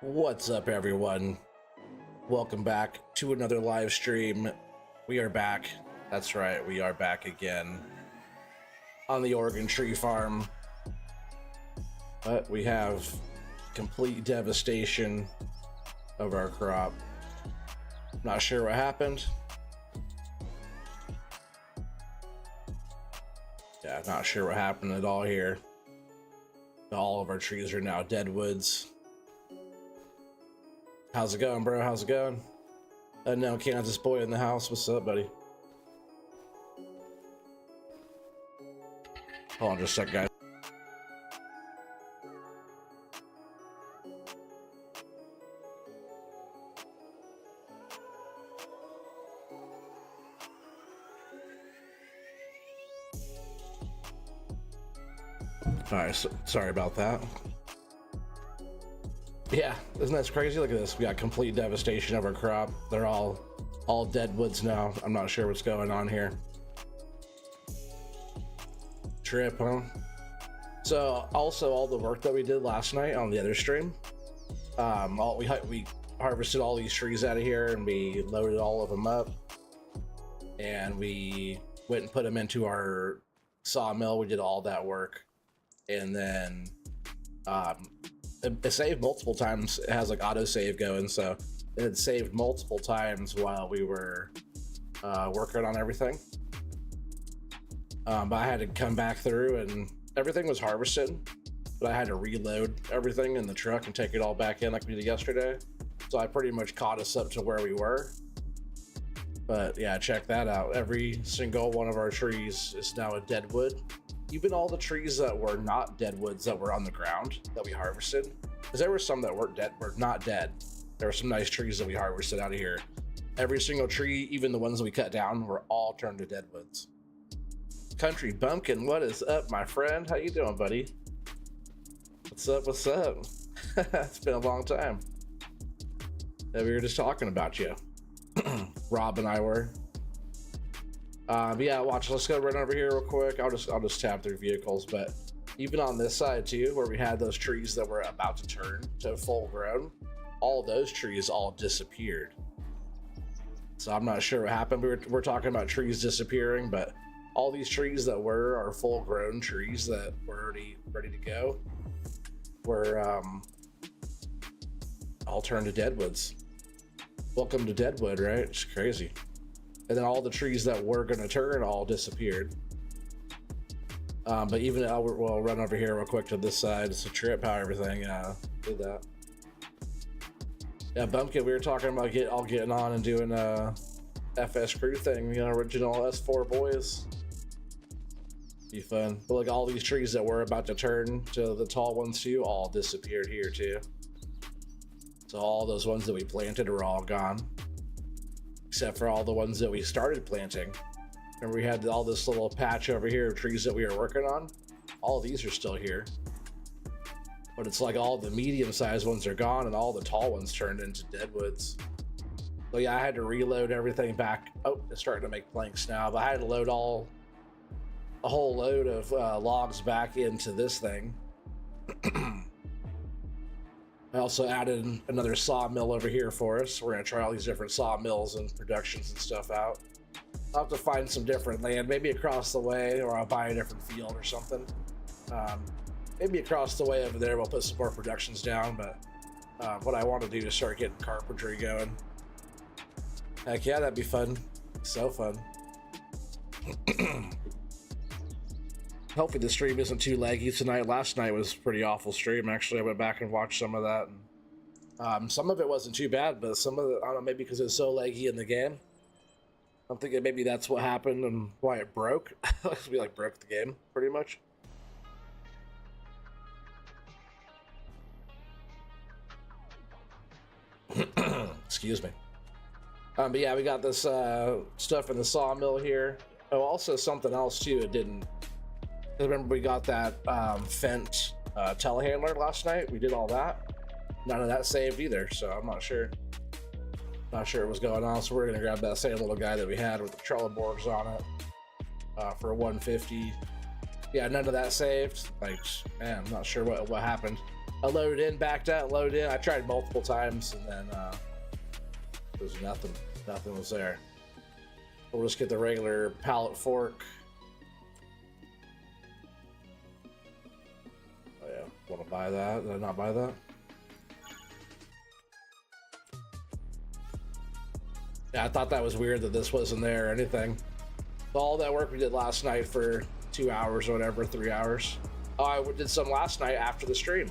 What's up, everyone? Welcome back to another live stream. We are back. That's right, we are back again on the Oregon tree farm. But we have complete devastation of our crop. Not sure what happened. Yeah, not sure what happened at all here. All of our trees are now dead woods. How's it going, bro? How's it going? No, Kansas boy in the house. What's up, buddy? Hold on just a sec, guys. Alright, so, sorry about that. Yeah, isn't that crazy? Look at this. We got complete devastation of our crop. They're all dead woods now. I'm not sure what's going on here. Trip, huh? So also all the work that we did last night on the other stream, we harvested all these trees out of here and we loaded all of them up, and we went and put them into our sawmill. We did all that work, and then it saved multiple times. It has like auto save going, so it saved multiple times while we were working on everything. But I had to come back through and everything was harvested, but I had to reload everything in the truck and take it all back in like we did yesterday. So I pretty much caught us up to where we were. But yeah, check that out. Every single one of our trees is now a dead wood. Even all the trees that were not dead woods that were on the ground that we harvested, because there were some that were not dead. There were some nice trees that we harvested out of here. Every single tree, even the ones that we cut down, were all turned to dead woods. Country Bumpkin, what is up, my friend? How you doing, buddy? What's up? What's up? It's been a long time. Yeah, we were just talking about you. Rob and I were. Yeah, watch. Let's go run over here real quick. I'll just tab through vehicles, but even on this side too, where we had those trees that were about to turn to full grown, all those trees all disappeared. So I'm not sure what happened. We're talking about trees disappearing, but all these trees that are full grown trees that were already ready to go were all turned to deadwoods. Welcome to Deadwood, right? It's crazy. And then all the trees that were going to turn all disappeared. But even we'll run over here real quick to this side. It's a trip how everything did that. Yeah, Bumpkin, we were talking about getting on and doing a FS crew thing, original S4 boys. Be fun. But like all these trees that were about to turn to the tall ones too, all disappeared here too. So all those ones that we planted are all gone, except for all the ones that we started planting. And we had all this little patch over here of trees that we were working on. All of these are still here, but it's like all the medium-sized ones are gone and all the tall ones turned into deadwoods. So yeah, I had to reload everything back. Oh, it's starting to make planks now, but I had to load a whole load of logs back into this thing. I also added another sawmill over here for us. We're gonna try all these different sawmills and productions and stuff out. I'll have to find some different land, maybe across the way, or I'll buy a different field or something. Maybe across the way over there we'll put some more productions down, but what I want to do is start getting carpentry going. Heck yeah, that'd be fun. So fun. Hopefully the stream isn't too laggy tonight. Last night was a pretty awful stream. Actually, I went back and watched some of that. And, some of it wasn't too bad, but some of it, I don't know, maybe because it's so laggy in the game. I'm thinking maybe that's what happened and why it broke. We like broke the game, pretty much. Excuse me. But yeah, we got this stuff in the sawmill here. Oh, also something else too. It didn't. Remember we got that Fent telehandler last night. We did all that. None of that saved either, so I'm not sure. Not sure what was going on. So we're gonna grab that same little guy that we had with the trellis boards on it for 150. Yeah, none of that saved. Like, man, I'm not sure what happened. I loaded in, backed out, loaded in. I tried multiple times, and then there's nothing. Nothing was there. We'll just get the regular pallet fork. Oh yeah, want to buy that? Did I not buy that? Yeah, I thought that was weird that this wasn't there or anything. All that work we did last night for 2 hours or whatever, 3 hours. Oh, I did some last night after the stream.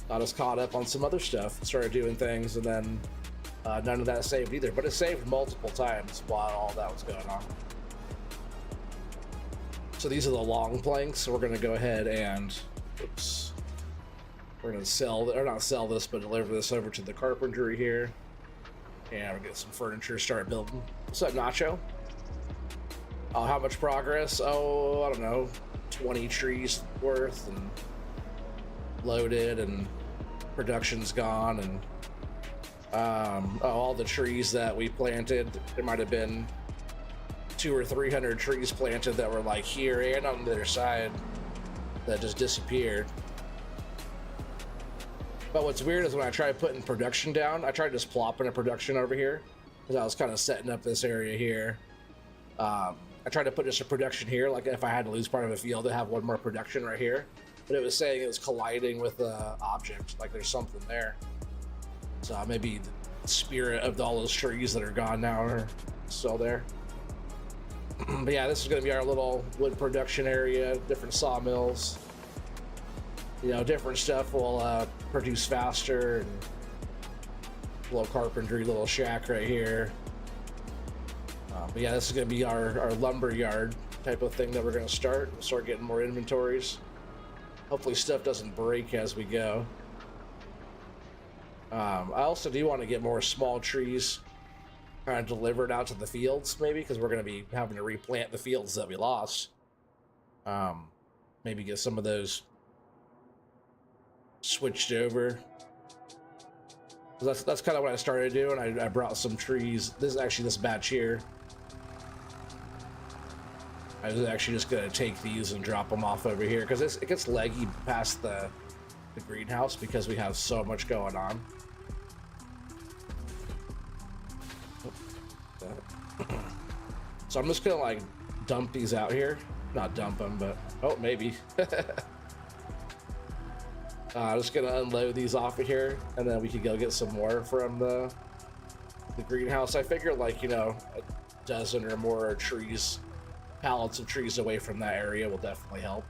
Got us caught up on some other stuff, started doing things, and then none of that saved either. But it saved multiple times while all that was going on. So these are the long planks. So we're going to go ahead and, oops, we're going to sell, or not sell this, but deliver this over to the carpentry here. And we'll get some furniture, start building. What's up, Nacho? Oh, how much progress? Oh, I don't know, 20 trees worth, and loaded, and production's gone, and oh, all the trees that we planted, there might have been 200 or 300 trees planted that were like here and on the other side that just disappeared. But what's weird is when I tried putting production down, I tried just plopping a production over here because I was kind of setting up this area here. I tried to put just a production here, like if I had to lose part of a field to have one more production right here, but it was saying it was colliding with the object, like there's something there. So maybe the spirit of all those trees that are gone now are still there. But yeah, this is going to be our little wood production area, different sawmills. You know, different stuff will produce faster, and little carpentry, little shack right here. But yeah, this is going to be our lumber yard type of thing that we're going to start getting more inventories. Hopefully stuff doesn't break as we go. I also do want to get more small trees kind of delivered out to the fields, maybe, because we're going to be having to replant the fields that we lost. Maybe get some of those switched over. That's kind of what I started doing. I brought some trees. This is actually this batch here. I was actually just gonna take these and drop them off over here because it gets leggy past the greenhouse because we have so much going on. So I'm just gonna like dump these out here. Not dump them, but oh, maybe. I'm just gonna unload these off of here, and then we can go get some more from the greenhouse. I figure, like, you know, a dozen or more trees, pallets of trees away from that area will definitely help.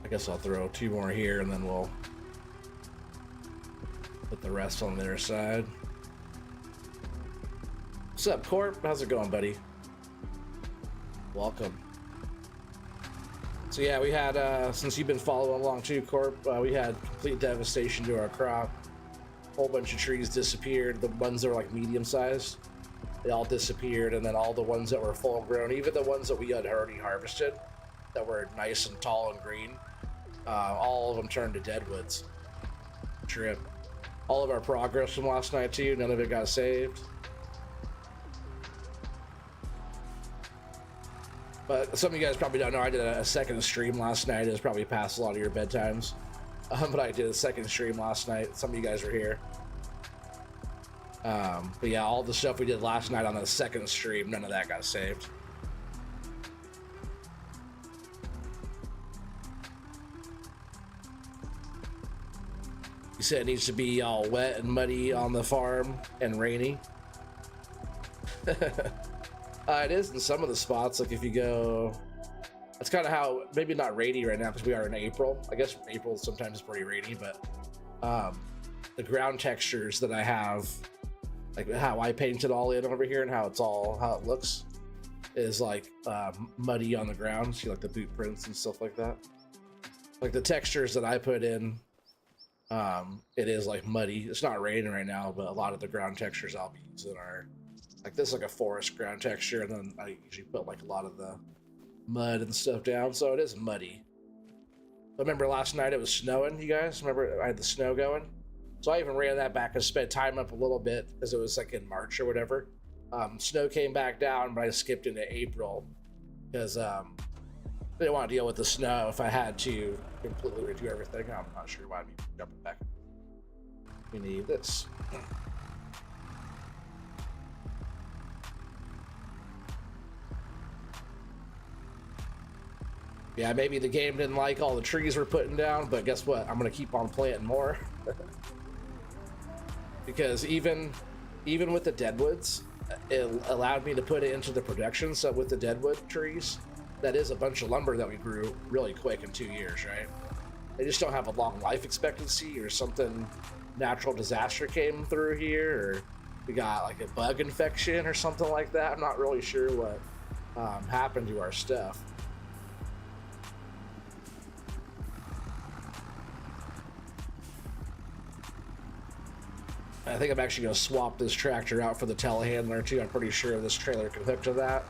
I guess I'll throw 2 more here, and then we'll put the rest on the other side. What's up, Corp? How's it going, buddy? Welcome. So yeah, we had, since you've been following along too, Corp, we had complete devastation to our crop. A whole bunch of trees disappeared. The ones that were like medium sized, they all disappeared, and then all the ones that were full grown, even the ones that we had already harvested, that were nice and tall and green, all of them turned to deadwoods. Trip. All of our progress from last night too, none of it got saved. But some of you guys probably don't know, I did a second stream last night. It was probably past a lot of your bedtimes. But I did a second stream last night. Some of you guys were here. But yeah, all the stuff we did last night on the second stream, none of that got saved. You said it needs to be all wet and muddy on the farm and rainy. It is in some of the spots. Like if you go, that's kind of how, maybe not rainy right now because we are in April. I guess April sometimes is pretty rainy, but the ground textures that I have, like how I paint it all in over here and how it looks is like muddy on the ground. See like the boot prints and stuff like that. Like the textures that I put in, it is like muddy. It's not raining right now, but a lot of the ground textures I'll be using are like this, like a forest ground texture, and then I usually put like a lot of the mud and stuff down, so it is muddy. But remember last night it was snowing, you guys? Remember I had the snow going? So I even ran that back and sped time up a little bit because it was like in March or whatever. Snow came back down, but I skipped into April because I didn't want to deal with the snow if I had to completely redo everything. I'm not sure why I'm even jumping back. We need this. Yeah, maybe the game didn't like all the trees we're putting down, but guess what? I'm gonna keep on planting more. Because even with the deadwoods, it allowed me to put it into the production. So with the deadwood trees, that is a bunch of lumber that we grew really quick in 2 years, right? They just don't have a long life expectancy, or something natural disaster came through here, or we got like a bug infection or something like that. I'm not really sure what happened to our stuff. I think I'm actually going to swap this tractor out for the telehandler too. I'm pretty sure this trailer can hook to that.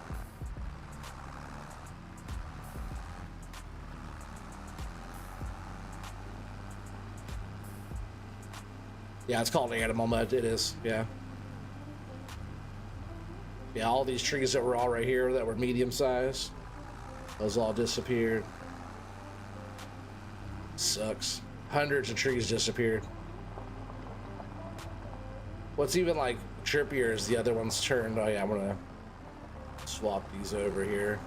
Yeah, it's called animal mud. It is, yeah. Yeah, all these trees that were all right here that were medium size, those all disappeared. Sucks. Hundreds of trees disappeared. What's even like trippier is the other ones turned. Oh yeah, I'm gonna swap these over here.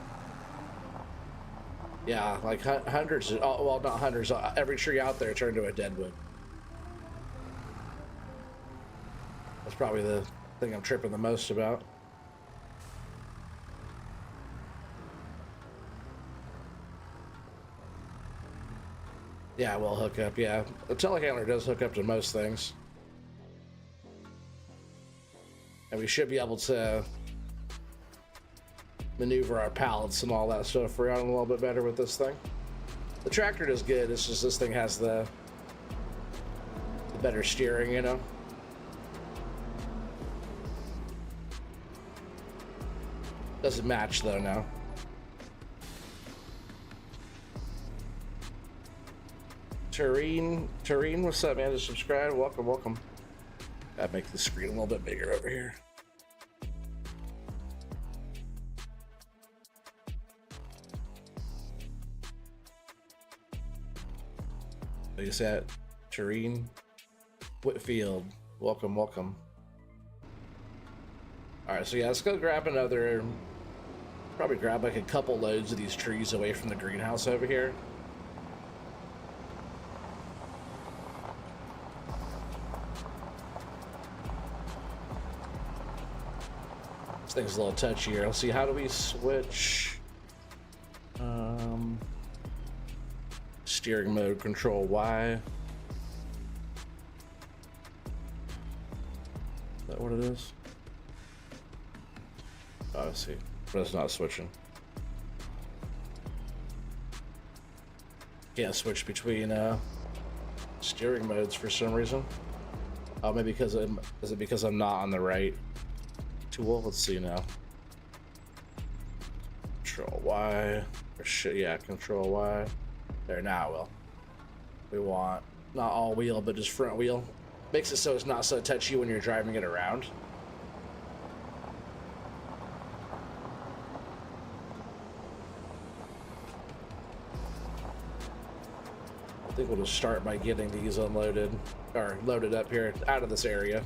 Yeah, like hundreds. Oh, well, not hundreds. Every tree out there turned to a deadwood. That's probably the thing I'm tripping the most about. Yeah, we'll hook up. Yeah, the telehandler does hook up to most things. And we should be able to maneuver our pallets and all that stuff around a little bit better with this thing. The tractor does good, it's just this thing has the better steering, you know? Doesn't match though now. Tureen, what's up, man? Just subscribe. Welcome, welcome. Gotta make the screen a little bit bigger over here. What is that? Tureen Whitfield. Welcome, welcome. Alright, so yeah, let's go grab another. Probably grab like a couple loads of these trees away from the greenhouse over here. This thing's a little touchier. Let's see, how do we switch? Steering mode, control Y. Is that what it is? Oh, I see. But it's not switching. Can't switch between steering modes for some reason. Oh, maybe because is it because I'm not on the right tool? Let's see now. Control Y. Or shit, yeah, Control Y. There, now I will. We want not all wheel, but just front wheel. Makes it so it's not so touchy when you're driving it around. I think we'll just start by getting these unloaded, or loaded up here out of this area.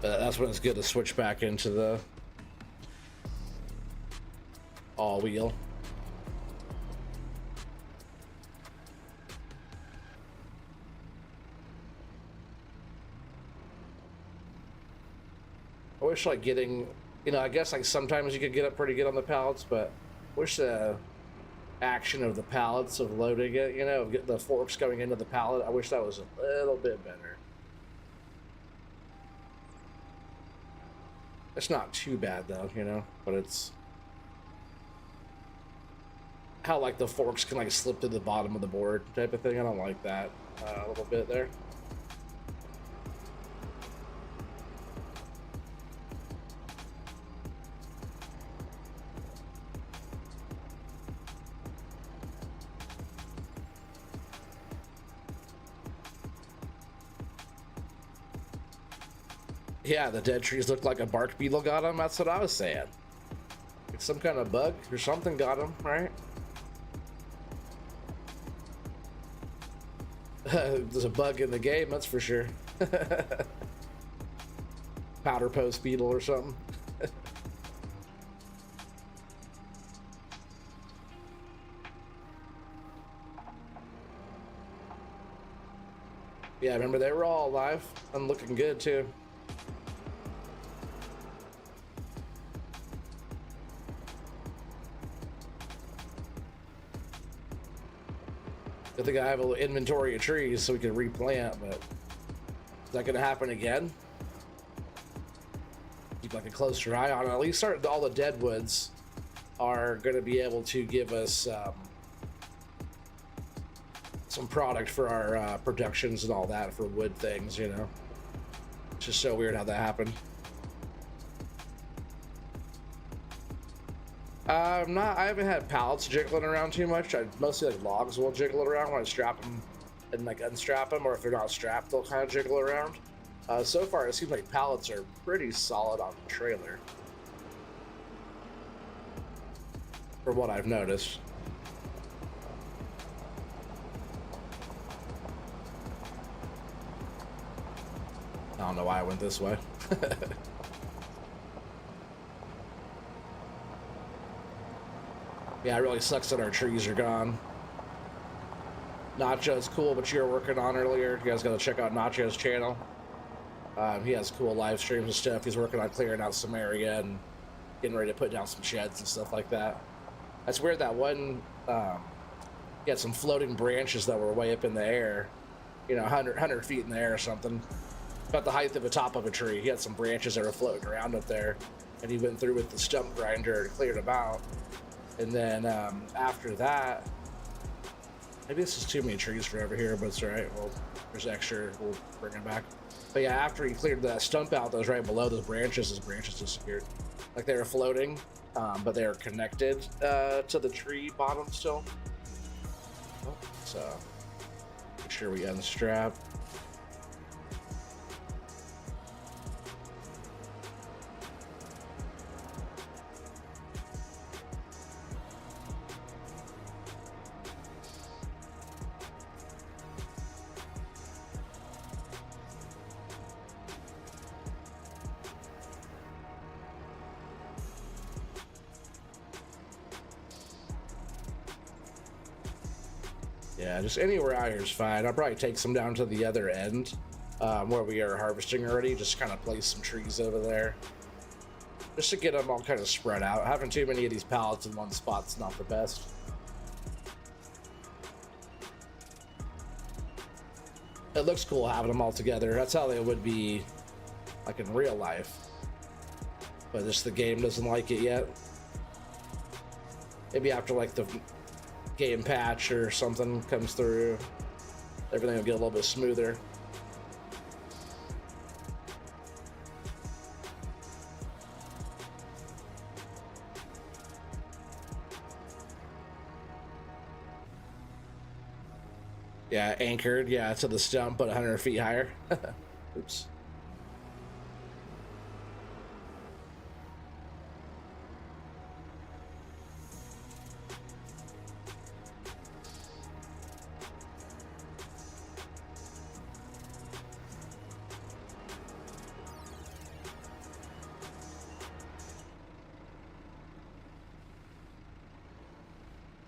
That's when it's good to switch back into the all wheel. I wish like getting, you know, I guess like sometimes you could get up pretty good on the pallets, but I wish the action of the pallets of loading it, you know, get the forks going into the pallet, I wish that was a little bit better. It's not too bad though, you know, but it's how like the forks can like slip to the bottom of the board type of thing. I don't like that a little bit there. Yeah, the dead trees look like a bark beetle got them. That's what I was saying. Like some kind of bug or something got them, right? There's a bug in the game, that's for sure. Powder post beetle or something. Yeah, remember they were all alive and looking good too. I think I have a little inventory of trees so we can replant, but is that going to happen again? Keep like a closer eye on it. At least start all the dead woods are going to be able to give us some product for our productions and all that for wood things, you know. It's just so weird how that happened. I haven't had pallets jiggling around too much. I mostly like logs will jiggle around when I strap them and like unstrap them, or if they're not strapped, they'll kind of jiggle around. So far, it seems like pallets are pretty solid on the trailer, from what I've noticed. I don't know why I went this way. Yeah, it really sucks that our trees are gone. Nacho's cool, but you were working on earlier. You guys gotta check out Nacho's channel. He has cool live streams and stuff. He's working on clearing out some area and getting ready to put down some sheds and stuff like that. That's weird that one, he had some floating branches that were way up in the air, you know, 100 feet in the air or something. About the height of the top of a tree. He had some branches that were floating around up there, and he went through with the stump grinder and cleared them out. And then after that, maybe this is too many trees for over here, but it's all right. Well, there's extra. We'll bring them back. But yeah, after he cleared that stump out that was right below those branches, his branches disappeared. Like they were floating, but they were connected to the tree bottom still. Oh, so make sure we unstrap. Yeah, just anywhere out here is fine. I'll probably take some down to the other end where we are harvesting already. Just kind of place some trees over there. Just to get them all kind of spread out. Having too many of these pallets in one spot's not the best. It looks cool having them all together. That's how they would be like in real life. But just the game doesn't like it yet. Maybe after like the game patch or something comes through, everything will get a little bit smoother. Yeah, anchored, yeah, to the stump, but 100 feet higher. Oops.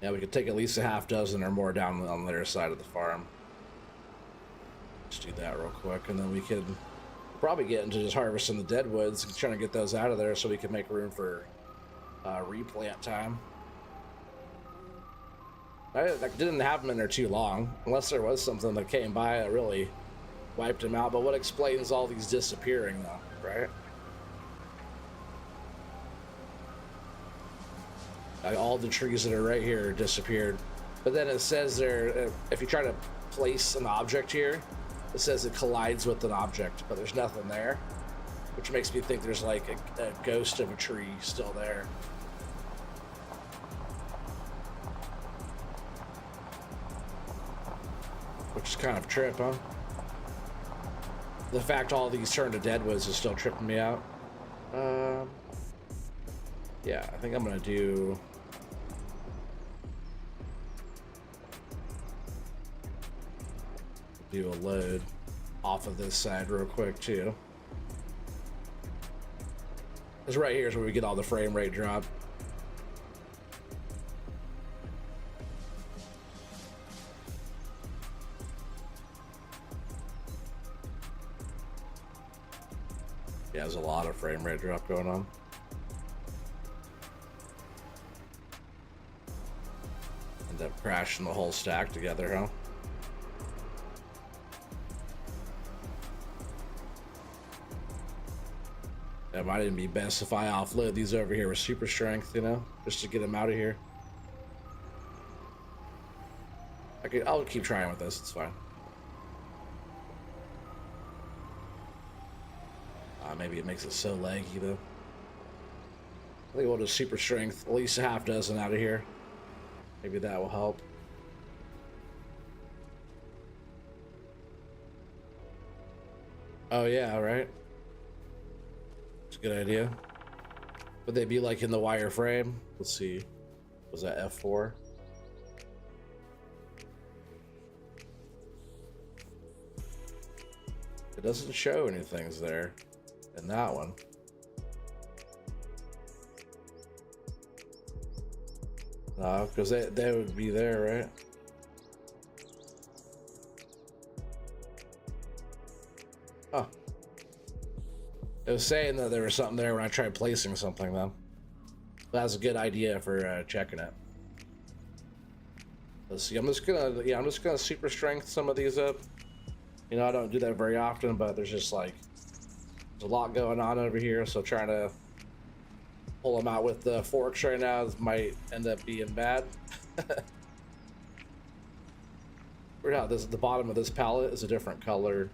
Yeah, we could take at least a half dozen or more down on the other side of the farm. Let's do that real quick, and then we could probably get into just harvesting the dead woods and trying to get those out of there so we can make room for replant time. I didn't have them in there too long, unless there was something that came by that really wiped them out. But what explains all these disappearing, though, right? All the trees that are right here disappeared. But then it says there, if you try to place an object here, it says it collides with an object, but there's nothing there, which makes me think there's like a ghost of a tree still there. Which is kind of a trip, huh? The fact all these turn to deadwoods is still tripping me out. Yeah, I think I'm gonna do a load off of this side real quick too. Because right here is where we get all the frame rate drop. Yeah, there's a lot of frame rate drop going on. End up crashing the whole stack together, huh? It might even be best if I offload these over here with super strength, you know, just to get them out of here. I'll keep trying with this, it's fine. Maybe it makes it so laggy though. I think we'll do super strength, at least a half dozen out of here. Maybe that will help. Oh yeah, right. It's a good idea. Would they be like in the wireframe? Let's see. Was that F4? It doesn't show anything's there in that one. No, because they would be there, right? Oh. It was saying that there was something there when I tried placing something, though. That's a good idea for checking it. Let's see. I'm just gonna super strength some of these up. You know, I don't do that very often, but there's just like there's a lot going on over here, so trying to pull them out with the forks right now might end up being bad. Weird how the bottom of this pallet is a different color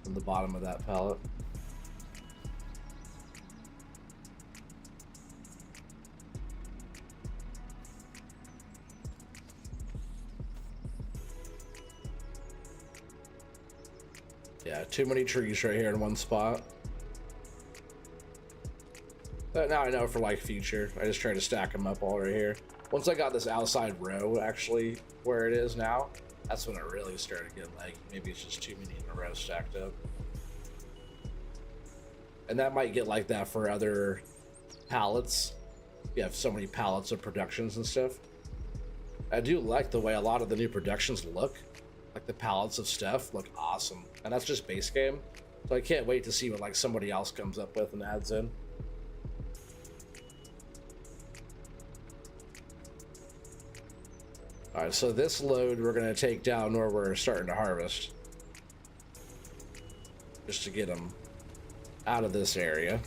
than the bottom of that pallet. Yeah, too many trees right here in one spot. But now I know for like future, I just try to stack them up all right here. Once I got this outside row actually where it is now, that's when it really started getting like, maybe it's just too many in a row stacked up. And that might get like that for other pallets. You have so many pallets of productions and stuff. I do like the way a lot of the new productions look. Like the pallets of stuff look awesome. And that's just base game. So I can't wait to see what like somebody else comes up with and adds in. All right, so this load we're gonna take down where we're starting to harvest. Just to get them out of this area.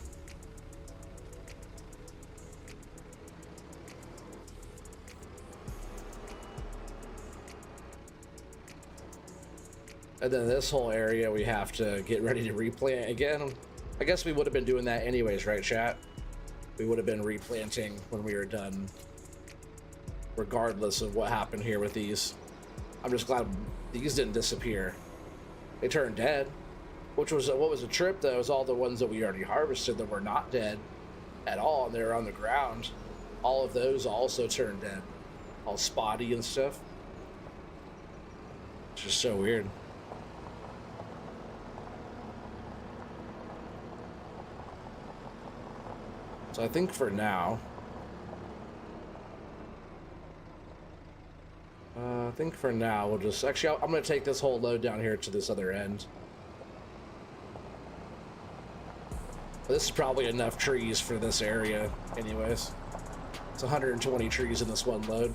And then this whole area we have to get ready to replant again. I guess we would have been doing that anyways, right, chat? We would have been replanting when we were done, regardless of what happened here with these. I'm just glad these didn't disappear. They turned dead, which was what was a trip though, is all the ones that we already harvested that were not dead at all and they were on the ground. All of those also turned dead, all spotty and stuff. It's just so weird. So I think for now, we'll just, actually, I'm going to take this whole load down here to this other end. This is probably enough trees for this area anyways. It's 120 trees in this one load.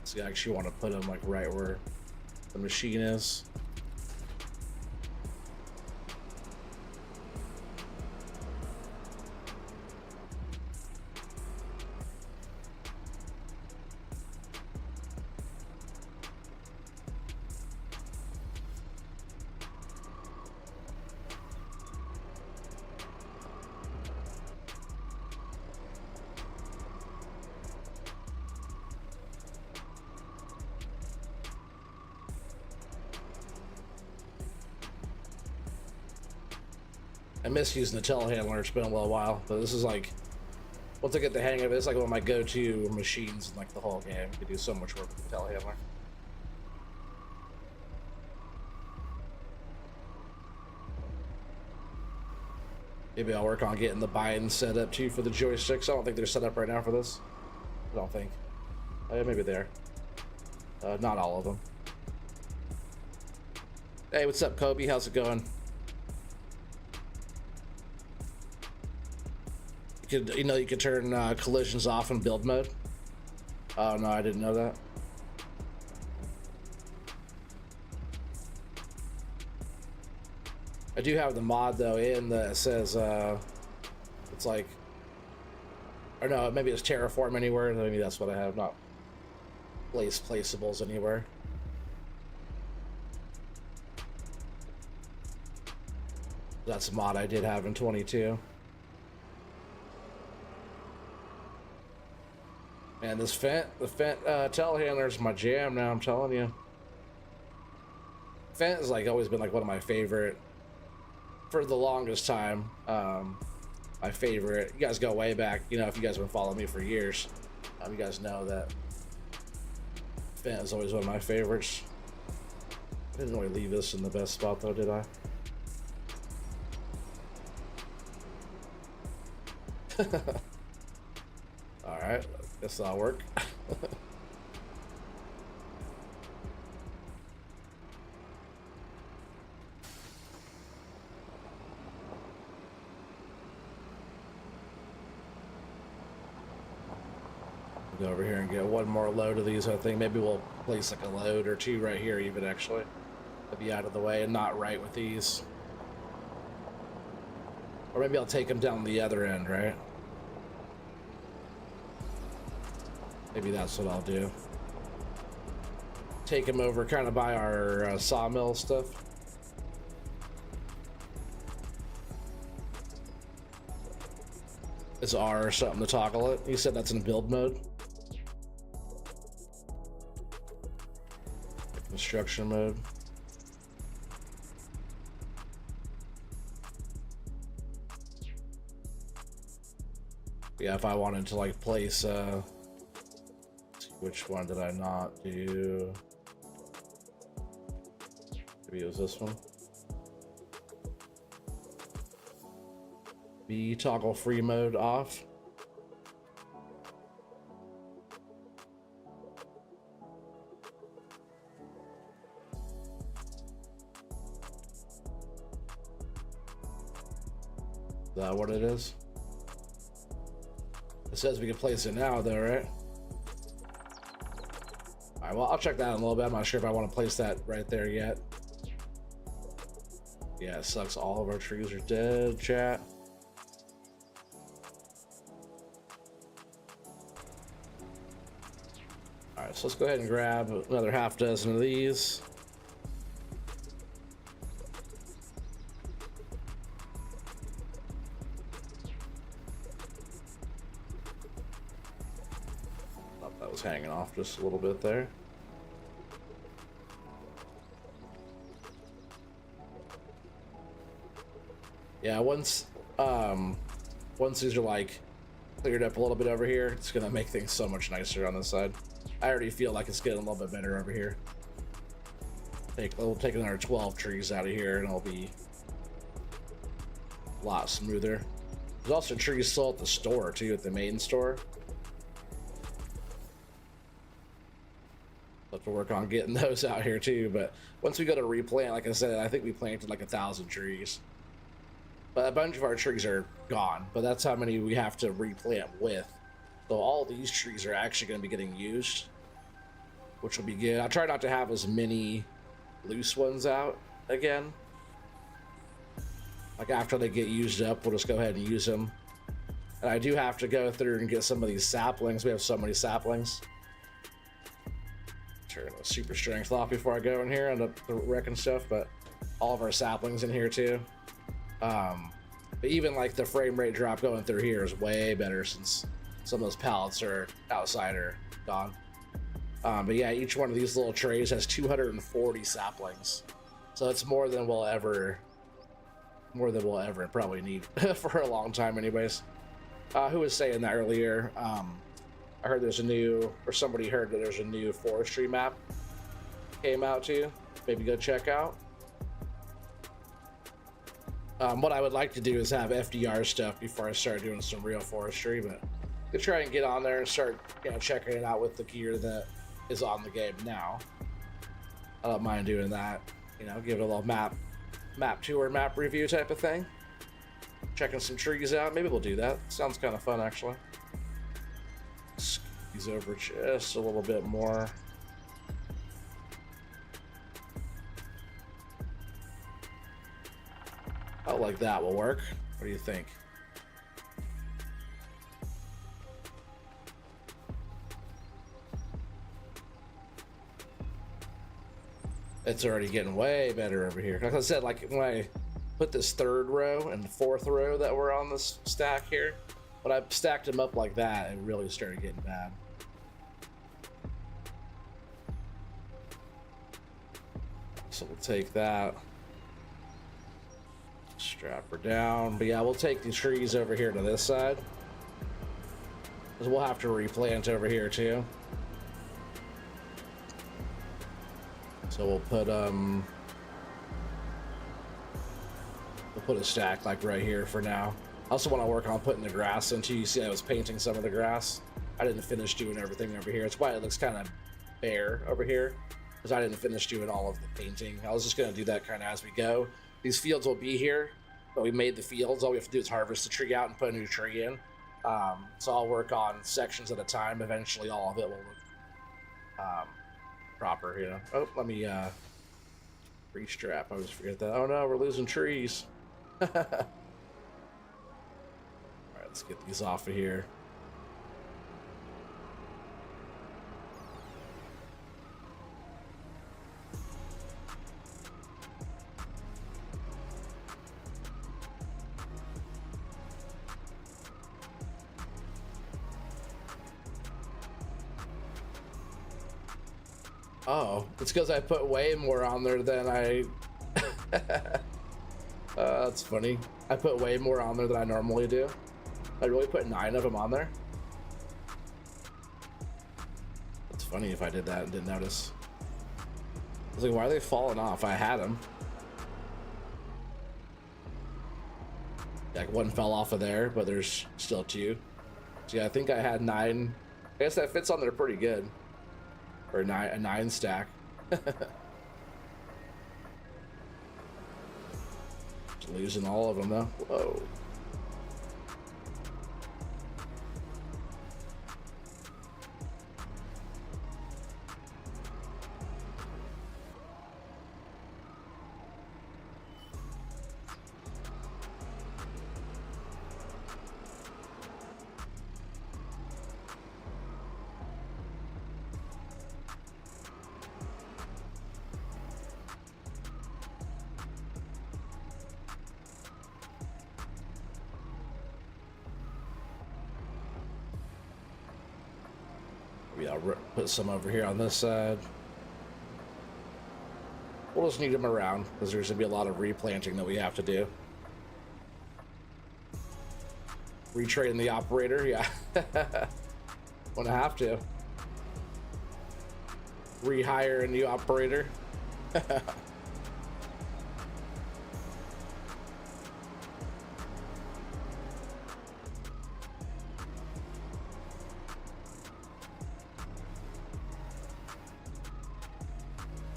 So you actually want to put them like right where the machine is. I miss using the telehandler. It's been a little while, but this is like, once I get the hang of it, it's like one of my go-to machines in like the whole game. You can do so much work with the telehandler. Maybe I'll work on getting the buttons set up too for the joysticks. I don't think they're set up right now for this. I don't think. Maybe they're. Not all of them. Hey, what's up, Kobe? How's it going? You could turn collisions off in build mode. Oh no, I didn't know that. I do have the mod though in that says it's like, or no, maybe it's terraform anywhere. Maybe that's what I have, not placeables anywhere. That's a mod I did have in 22. And the Fent telehandler is my jam now, I'm telling you. Fent has like always been like one of my favorite for the longest time. My favorite. You guys go way back, you know, if you guys have been following me for years, you guys know that Fent is always one of my favorites. I didn't really leave this in the best spot though, did I? All right, guess that'll work. Go over here and get one more load of these. I think maybe we'll place like a load or two right here even, actually. To be out of the way and not right with these. Or maybe I'll take them down the other end, right? Maybe that's what I'll do. Take them over kind of by our sawmill stuff. It's R or something to toggle it. You said that's in build mode. Construction mode. Yeah, if I wanted to like place which one did I not do? Maybe it was this one. B toggle free mode off. Is that what it is? It says we can place it now though, right? Alright, well, I'll check that out in a little bit. I'm not sure if I want to place that right there yet. Yeah, it sucks. All of our trees are dead, chat. Alright, so let's go ahead and grab another half dozen of these. Thought that was hanging off just a little bit there. Yeah, once these are like cleared up a little bit over here, it's gonna make things so much nicer on this side. I already feel like it's getting a little bit better over here. We'll take another 12 trees out of here and it'll be a lot smoother. There's also trees still at the store too, at the main store. Have to work on getting those out here too, but once we go to replant, like I said, I think we planted like 1,000 trees. But a bunch of our trees are gone, but that's how many we have to replant with. So all these trees are actually going to be getting used, which will be good. I try not to have as many loose ones out again. Like after they get used up, we'll just go ahead and use them. And I do have to go through and get some of these saplings. We have so many saplings. Turn the super strength off before I go in here and end up wrecking stuff, but all of our saplings in here too. But even like the frame rate drop going through here is way better since some of those pallets are outside or gone. But yeah, each one of these little trays has 240 saplings. So it's more than we'll ever more than we'll ever probably need for a long time anyways. Who was saying that earlier? I heard there's a new, or somebody heard that there's a new forestry map came out too. Maybe go check out. What I would like to do is have FDR stuff before I start doing some real forestry, but to try and get on there and start, you know, checking it out with the gear that is on the game now. I don't mind doing that. You know, give it a little map tour, map review type of thing. Checking some trees out. Maybe we'll do that. Sounds kind of fun, actually. Squeeze over just a little bit more. Oh, like that will work. What do you think? It's already getting way better over here. Like I said, like when I put this third row and the fourth row that were on this stack here, when I stacked them up like that, it really started getting bad. So we'll take that, strap her down. But yeah, we'll take the trees over here to this side, because we'll have to replant over here too. So we'll put a stack like right here for now. I also want to work on putting the grass into. You see I was painting some of the grass. I didn't finish doing everything over here. It's why it looks kind of bare over here, because I didn't finish doing all of the painting. I was just going to do that kind of as we go. These fields will be here, but we made the fields. All we have to do is harvest the tree out and put a new tree in. So I'll work on sections at a time. Eventually all of it will look proper, you know. Oh, let me restrap. I always forget that. Oh no, we're losing trees. All right, let's get these off of here. Oh, it's because I put way more on there than I... that's funny. I put way more on there than I normally do. I really put 9 of them on there. It's funny if I did that and didn't notice. I was like, why are they falling off? I had them. Like one fell off of there, but there's still 2. So yeah, I think I had 9. I guess that fits on there pretty good. Or a 9 stack. Losing all of them though. Whoa. I'll put some over here on this side. We'll just need them around because there's gonna be a lot of replanting that we have to do. Retrain the operator, yeah. Gonna have to. Rehire a new operator.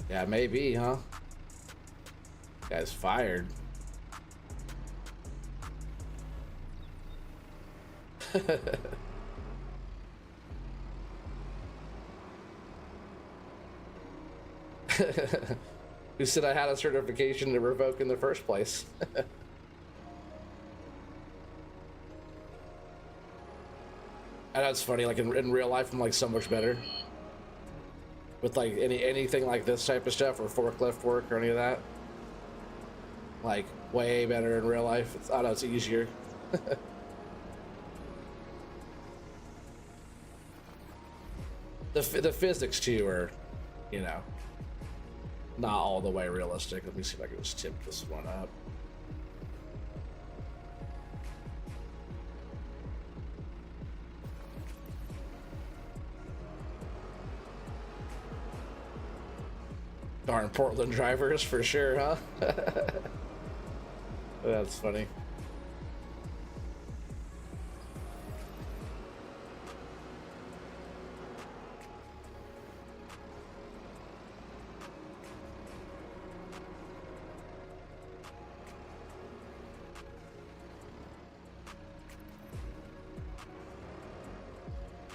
Yeah, maybe, huh? Guy's fired. Who said I had a certification to revoke in the first place? I know it's funny, like in real life I'm like so much better with like anything like this type of stuff or forklift work or any of that. Like way better in real life. I know it's easier. The physics too are, you know, not all the way realistic. Let me see if I can just tip this one up. Darn Portland drivers for sure, huh? That's funny.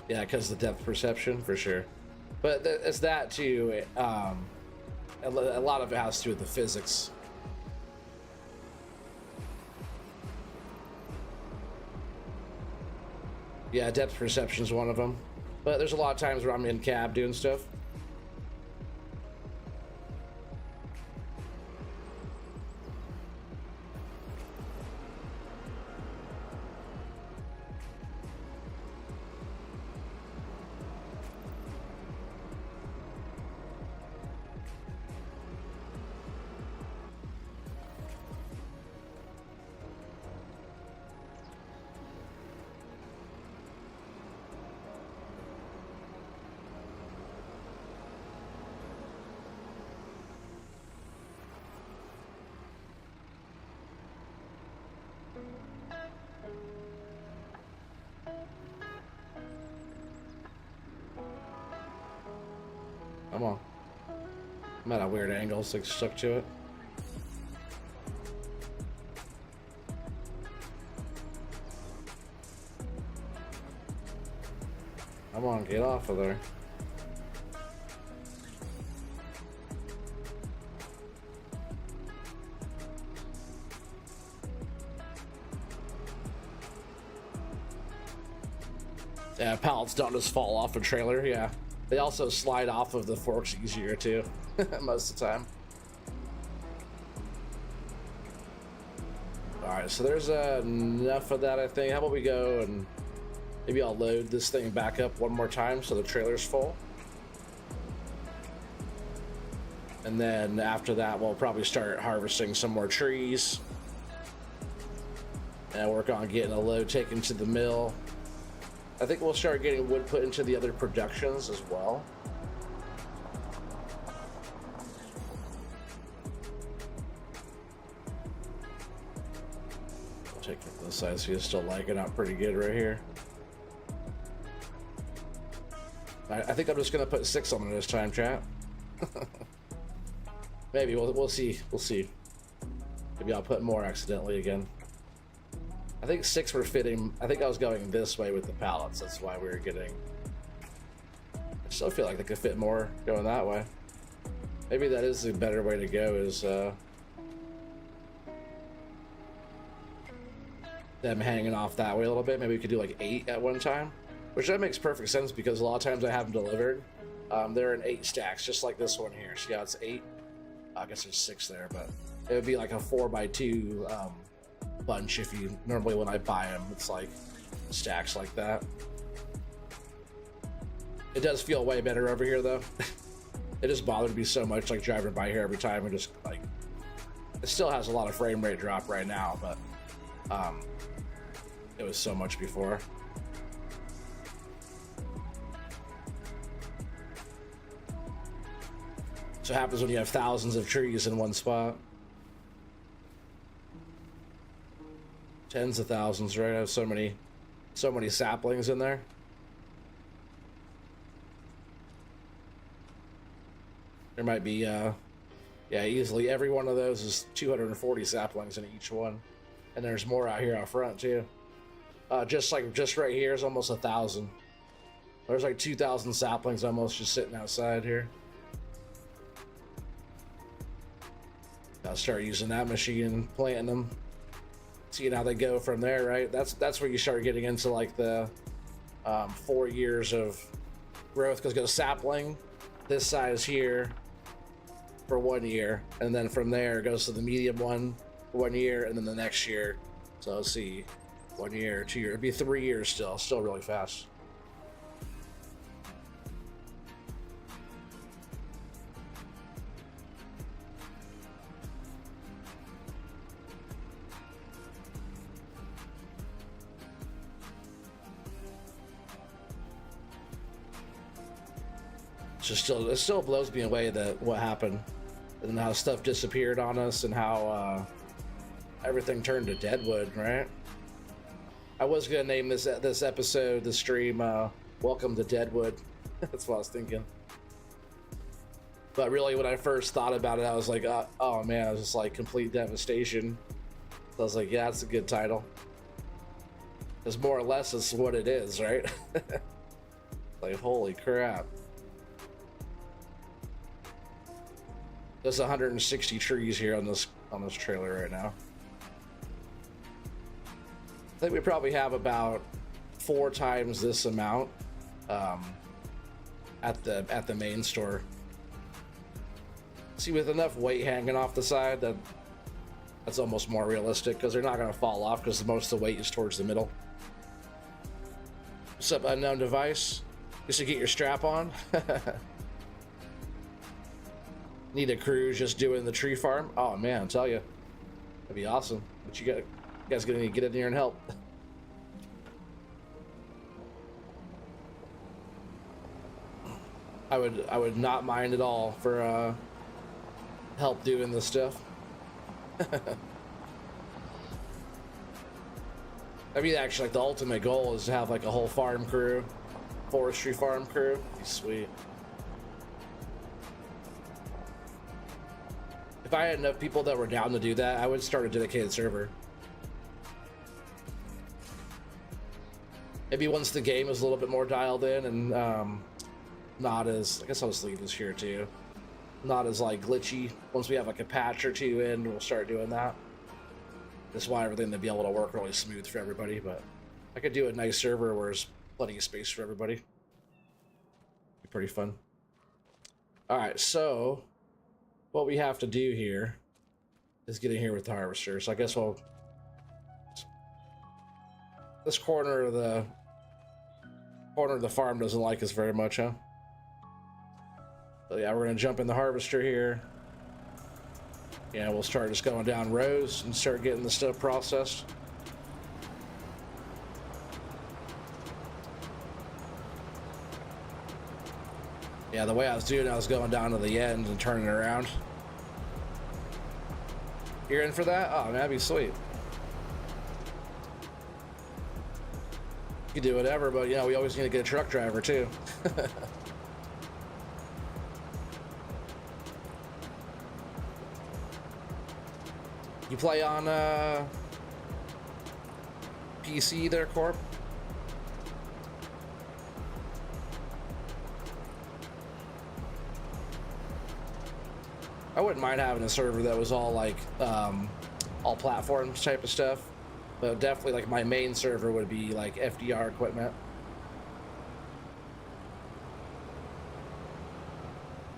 Yeah, because the depth perception for sure, but it's that too. A lot of it has to do with the physics. Yeah, depth perception is one of them, but there's a lot of times where I'm in cab doing stuff. Come on. I'm at a weird angle, so stuck to it. Come on, get off of there. Yeah, pallets don't just fall off a trailer, yeah. They also slide off of the forks easier too, most of the time. Alright, so there's enough of that, I think. How about we go and maybe I'll load this thing back up one more time so the trailer's full. And then after that, we'll probably start harvesting some more trees. And work on getting a load taken to the mill. I think we'll start getting wood put into the other productions as well. I'll take it to the side so you still like it out pretty good right here. I think I'm just gonna put 6 on it this time, chat. Maybe we'll see. We'll see. Maybe I'll put more accidentally again. I think 6 were fitting. I think I was going this way with the pallets. That's why we were getting. I still feel like they could fit more going that way. Maybe that is the better way to go. Is them hanging off that way a little bit. Maybe we could do like 8 at one time, which that makes perfect sense because a lot of times I have them delivered. They're in 8 stacks, just like this one here. So yeah, it's 8. I guess there's 6 there, but it would be like a 4x2. Bunch if you normally when I buy them it's like stacks like that. It does feel way better over here though. It just bothered me so much like driving by here every time and just like it still has a lot of frame rate drop right now, but it was so much before. So it happens when you have thousands of trees in one spot. Tens of thousands, right? I have so many saplings in there. There might be, yeah, easily every one of those is 240 saplings in each one, and there's more out here out front too. Just right here is almost 1,000. There's like 2,000 saplings almost just sitting outside here. I'll start using that machine and planting them. Seeing how they go from there, right? That's where you start getting into like the 4 years of growth, because it goes sapling this size here for 1 year, and then from there it goes to the medium one for 1 year, and then the next year. So let's see, 1 year, 2 years, it'd be 3 years still really fast. It still blows me away that what happened. and how stuff disappeared on us and how everything turned to deadwood, right? I was gonna name this episode, the stream, Welcome to Deadwood. That's what I was thinking. But really, when I first thought about it, I was like, oh man, I was just like complete devastation. So I was like, yeah, that's a good title. Because more or less it's what it is, right? Like, holy crap. There's 160 trees here on this trailer right now. I think we probably have about 4 times this amount at the main store. See, with enough weight hanging off the side, that's almost more realistic because they're not going to fall off because most of the weight is towards the middle. What's up, unknown device? Just to get your strap on. Need a crew just doing the tree farm? Oh man, I'll tell you, that'd be awesome. But you guys gonna need to get in here and help. I would not mind at all for help doing this stuff. I mean, actually, like the ultimate goal is to have like a whole farm crew, forestry farm crew. Be sweet. If I had enough people that were down to do that, I would start a dedicated server. Maybe once the game is a little bit more dialed in and not as, I guess I'll just leave this here too. Not as like glitchy. Once we have like a patch or 2 in, we'll start doing that. Just want everything to be able to work really smooth for everybody, but I could do a nice server where there's plenty of space for everybody. Be pretty fun. Alright, so what we have to do here is get in here with the harvester. So I guess we'll... This corner of the farm doesn't like us very much, huh? So yeah, we're gonna jump in the harvester here. Yeah, we'll start just going down rows and start getting the stuff processed. Yeah, the way I was doing it, I was going down to the end and turning around. You're in for that? Oh, man, that'd be sweet. You can do whatever, but you know, we always need to get a truck driver too. You play on PC there, Corp? I wouldn't mind having a server that was all like all platforms type of stuff, but definitely like my main server would be like FDR equipment.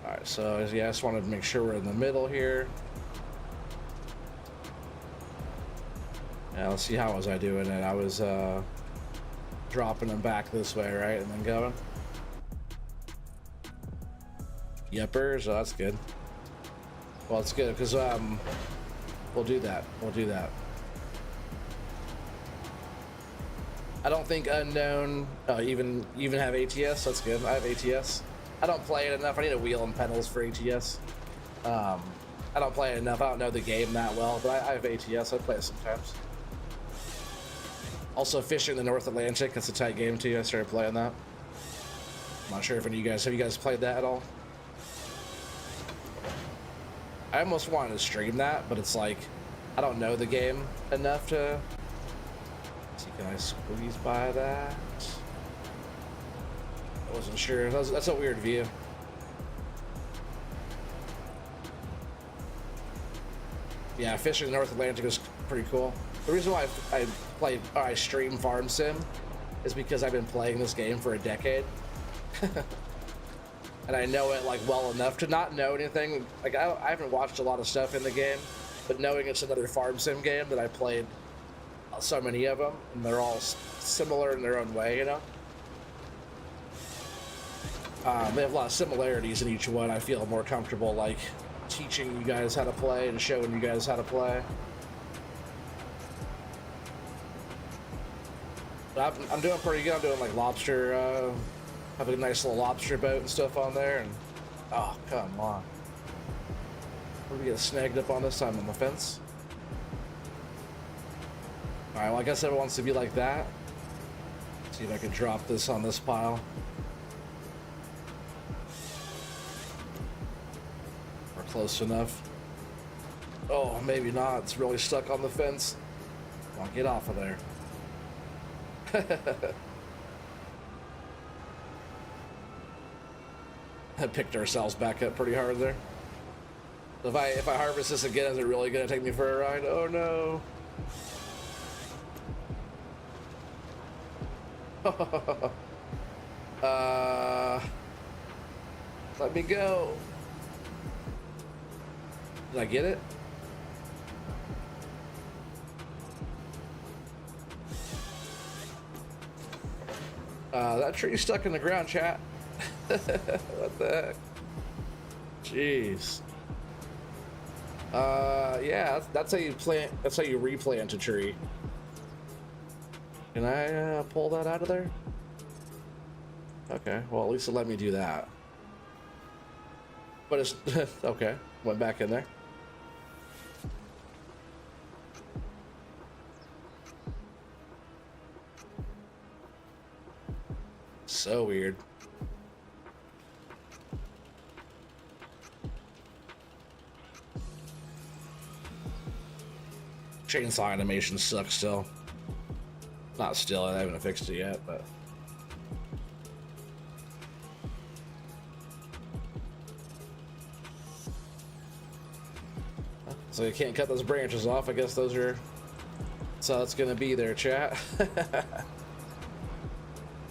All right, so yeah, I just wanted to make sure we're in the middle here. Yeah, let's see, how was I doing it? I was dropping them back this way, right, and then going. Yepper, so that's good. Well, it's good because we'll do that. We'll do that. I don't think unknown even have ATS. That's good. I have ATS. I don't play it enough. I need a wheel and pedals for ATS. I don't play it enough. I don't know the game that well, but I have ATS. I play it sometimes. Also, fishing the North Atlantic. That's a tight game too. I started playing that. I'm not sure if any of you guys have you guys played that at all. I almost wanted to stream that, but it's like I don't know the game enough to. Let's see, can I squeeze by that? I wasn't sure. That's a weird view. Yeah, fishing the North Atlantic is pretty cool. The reason why I stream Farm Sim is because I've been playing this game for a decade. And I know it like well enough to not know anything. Like I haven't watched a lot of stuff in the game, but knowing it's another Farm Sim game that I played so many of them, and they're all similar in their own way, you know? They have a lot of similarities in each one. I feel more comfortable like teaching you guys how to play and showing you guys how to play. But I'm doing pretty good. I'm doing like lobster, have a nice little lobster boat and stuff on there, and oh, come on. We get snagged up on this time on the fence. All right, well, I guess everyone wants to be like that. See if I can drop this on this pile. Or close enough. Oh, maybe not. It's really stuck on the fence. Come on, get off of there. I picked ourselves back up pretty hard there. If I harvest this again, is it really gonna take me for a ride? Oh no. Let me go. Did I get it? That tree's stuck in the ground, chat. What the heck? Jeez. Yeah, that's how you plant. That's how you replant a tree. Can I pull that out of there? Okay. Well, at least it let me do that. But it's okay. Went back in there. So weird. Chainsaw animation sucks still. Not still, I haven't fixed it yet, but... So you can't cut those branches off. I guess those are... So that's gonna be there, chat.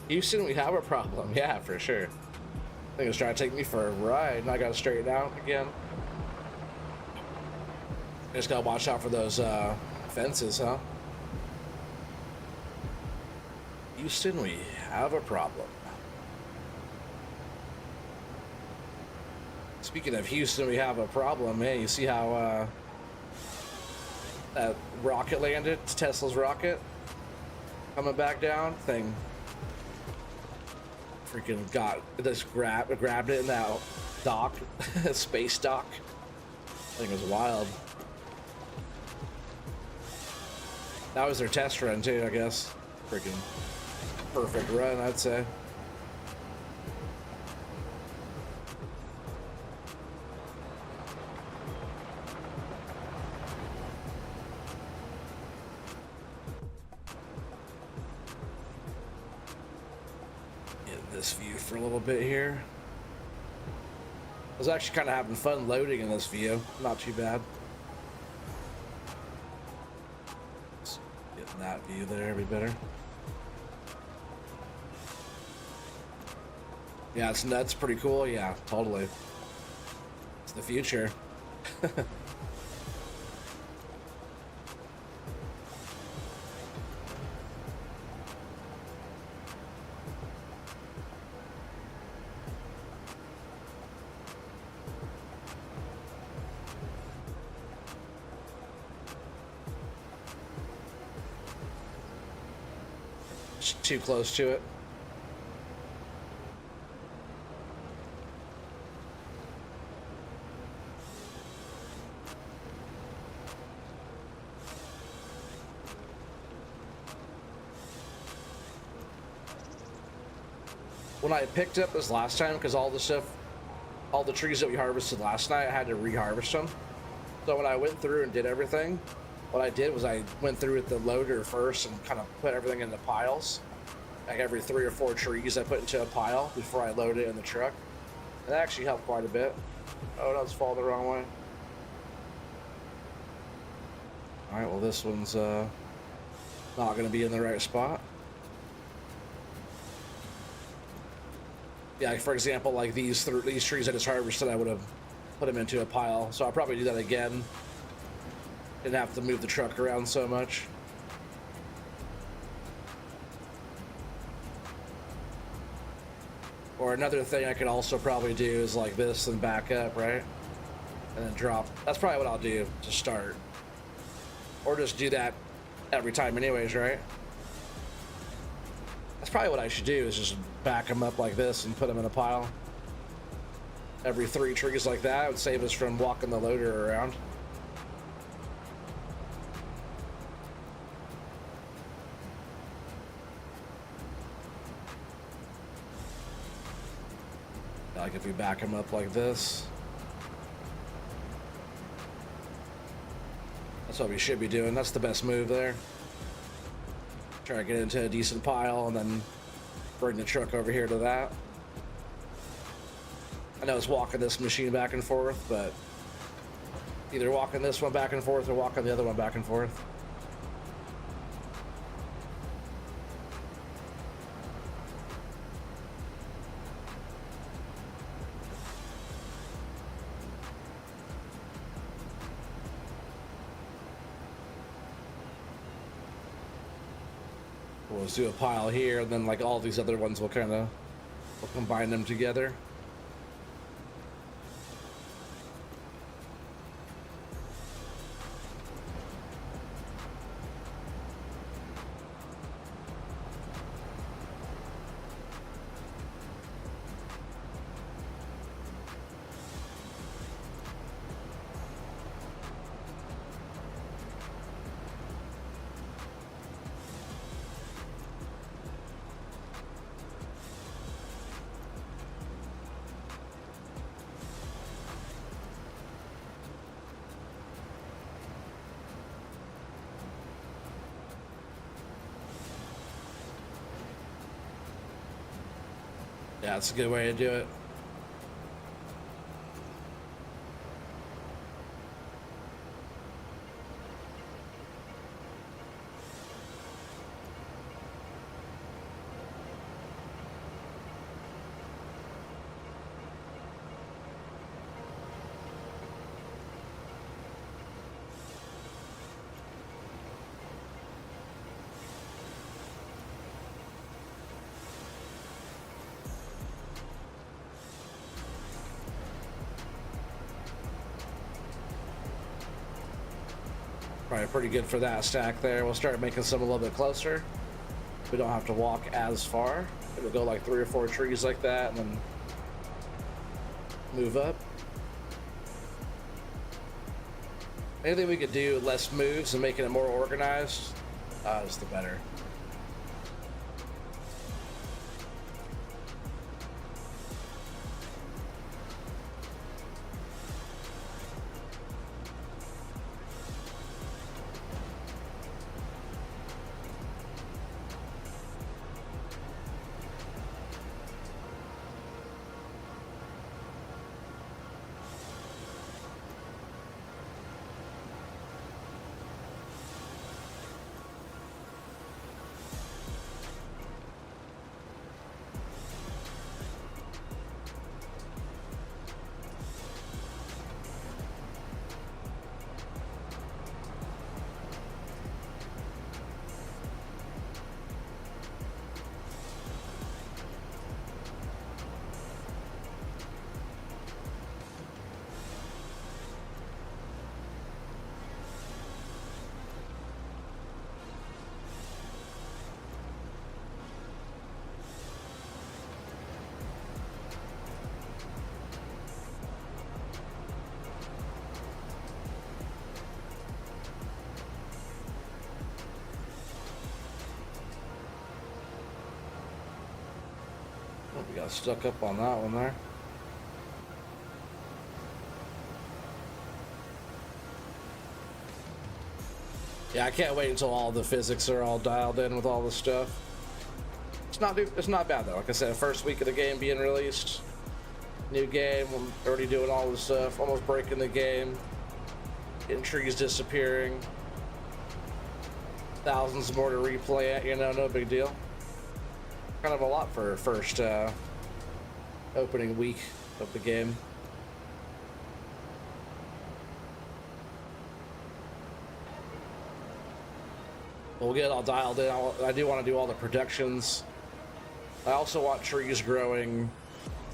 Houston, we have a problem. Yeah, for sure. I think it's trying to take me for a ride, and I gotta straighten out again. Just gotta watch out for those fences, huh? Houston, we have a problem. Speaking of Houston, we have a problem. Hey, you see how that rocket landed? Tesla's rocket coming back down. Thing freaking grabbed it in that dock, space dock. Thing was wild. That was their test run too, I guess. Freaking perfect run, I'd say. Get this view for a little bit here. I was actually kind of having fun loading in this view. Not too bad. Getting that view there, be better. Yeah, it's nuts, pretty cool. Yeah, totally. It's the future. It's too close to it. When I picked up this last time, because all the trees that we harvested last night, I had to re-harvest them. So when I went through and did everything, what I did was I went through with the loader first and kind of put everything into piles. Like every 3 or 4 trees I put into a pile before I load it in the truck. And that actually helped quite a bit. Oh, that was falling the wrong way. All right, well this one's not going to be in the right spot. Yeah, for example, like these trees I just harvested, I would have put them into a pile. So I'll probably do that again. Didn't have to move the truck around so much. Or another thing I could also probably do is like this and back up, right? And then drop. That's probably what I'll do to start. Or just do that every time anyways, right? That's probably what I should do, is just back them up like this and put them in a pile. every 3 trees like that. It would save us from walking the loader around. Like if we back them up like this. That's what we should be doing. That's the best move there. Try to get into a decent pile and then bring the truck over here to that. I know it's walking this machine back and forth, but either walking this one back and forth or walking the other one back and forth. We'll do a pile here, and then like all these other ones will kind of combine them together. Yeah, that's a good way to do it. Probably pretty good for that stack there. We'll start making some a little bit closer. We don't have to walk as far. It'll go like 3 or 4 trees like that and then move up. Anything we could do less moves and making it more organized is the better. We got stuck up on that one there. Yeah, I can't wait until all the physics are all dialed in with all this stuff. It's not bad though. Like I said, first week of the game being released, new game, I'm already doing all this stuff, almost breaking the game, getting trees disappearing, thousands more to replant. You know, no big deal. Kind of a lot for first opening week of the game. We'll get it all dialed in. I do want to do all the protections. I also want trees growing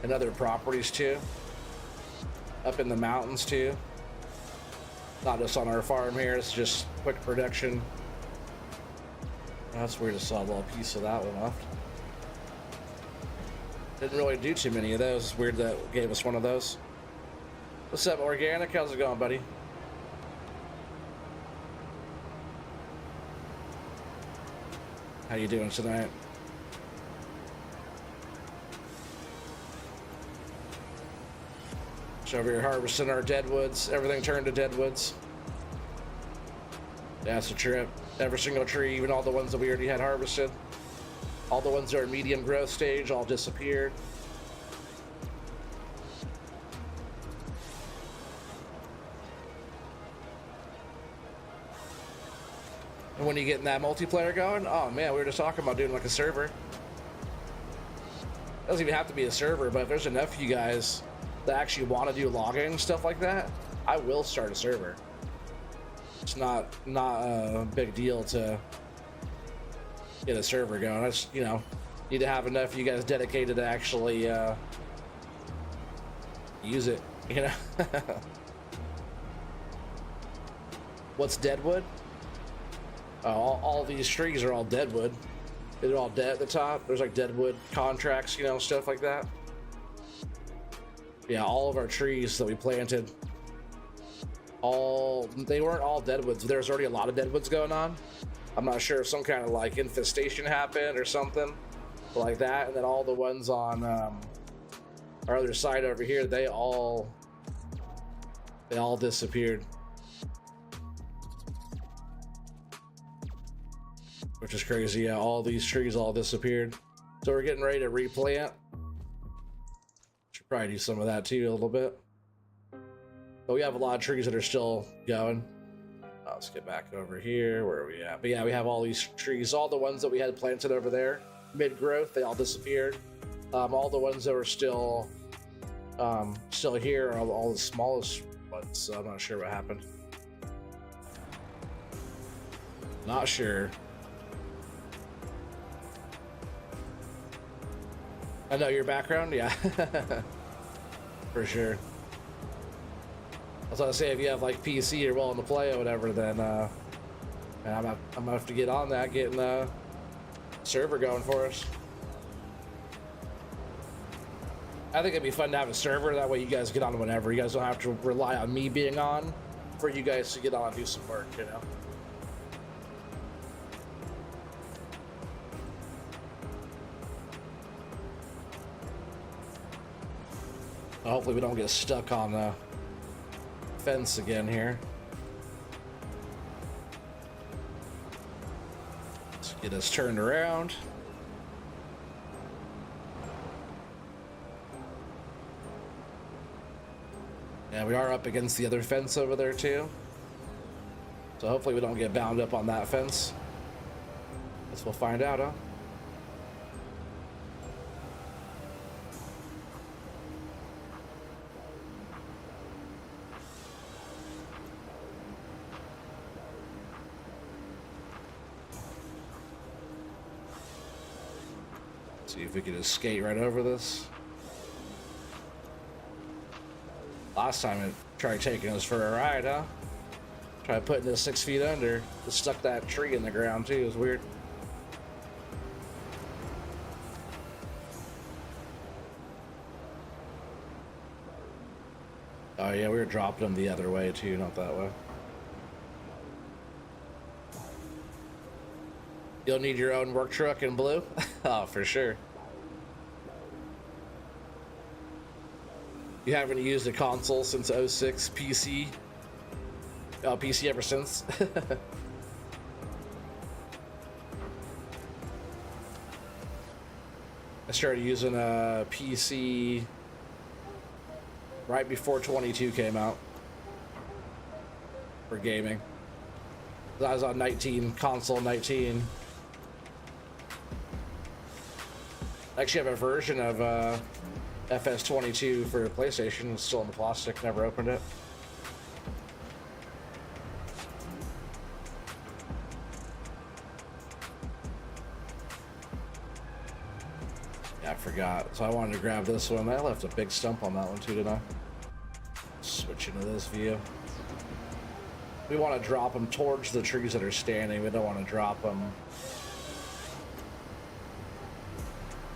in other properties too, up in the mountains too, not just on our farm here. It's just quick production. That's weird to saw a little piece of that one left. Didn't really do too many of those. Weird that gave us one of those. What's up, Organic? How's it going, buddy? How you doing tonight? So over here harvesting our deadwoods. Everything turned to deadwoods. That's a trip. Every single tree, even all the ones that we already had harvested. All the ones that are medium growth stage all disappeared. And when you getting that multiplayer going, oh man, we were just talking about doing like a server. It doesn't even have to be a server, but if there's enough of you guys that actually want to do logging stuff like that, I will start a server. It's not a big deal to get a server going. I just, you know, need to have enough of you guys dedicated to actually use it, you know. What's deadwood? All these trees are all deadwood. They're all dead at the top. There's like deadwood contracts, you know, stuff like that. Yeah, all of our trees that we planted, they weren't all deadwoods. There's already a lot of deadwoods going on. I'm not sure if some kind of like infestation happened or something like that. And then all the ones on our other side over here, they all disappeared, which is crazy. Yeah, all these trees all disappeared. So we're getting ready to replant. Should probably do some of that too a little bit. But we have a lot of trees that are still going. Let's get back over here. Where are we at? But yeah, we have all these trees. All the ones that we had planted over there, mid-growth, they all disappeared. All the ones that were still here are all the smallest ones. So I'm not sure what happened. Not sure. I know your background, yeah. For sure. I was gonna say, if you have like PC or willing to play or whatever, then man, I'm gonna have to get on that, getting a server going for us. I think it'd be fun to have a server, that way you guys get on whenever. You guys don't have to rely on me being on for you guys to get on and do some work, you know? Hopefully we don't get stuck on the fence again here. Let's get us turned around. Yeah, we are up against the other fence over there too. So hopefully we don't get bound up on that fence. Guess we'll find out, huh? See if we can just skate right over this. Last time it tried taking us for a ride, huh? Tried putting us 6 feet under. Just stuck that tree in the ground too. It was weird. Oh yeah, we were dropping them the other way too, not that way. You'll need your own work truck in blue? Oh, for sure. You haven't used a console since 06 PC? Oh, PC ever since? I started using a PC right before 22 came out for gaming. I was on 19, console 19. I actually have a version of FS25 for PlayStation. It's still in the plastic, never opened it. Yeah, I forgot. So I wanted to grab this one. I left a big stump on that one too, didn't I? Switch into this view. We want to drop them towards the trees that are standing. We don't want to drop them,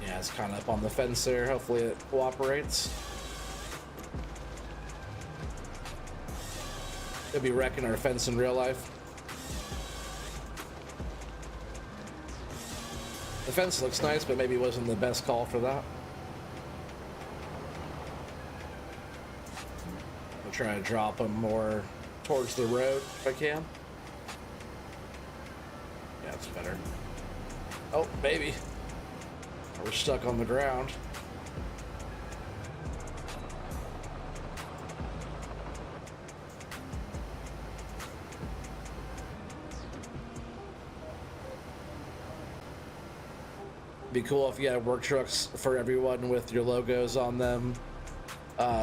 Yeah, it's kind of up on the fence there. Hopefully it cooperates. It'll be wrecking our fence in real life. The fence looks nice, but maybe wasn't the best call for that. I'll try to drop them more towards the road if I can. Yeah, it's better. Oh, maybe. We're stuck on the ground. Be cool if you had work trucks for everyone with your logos on them.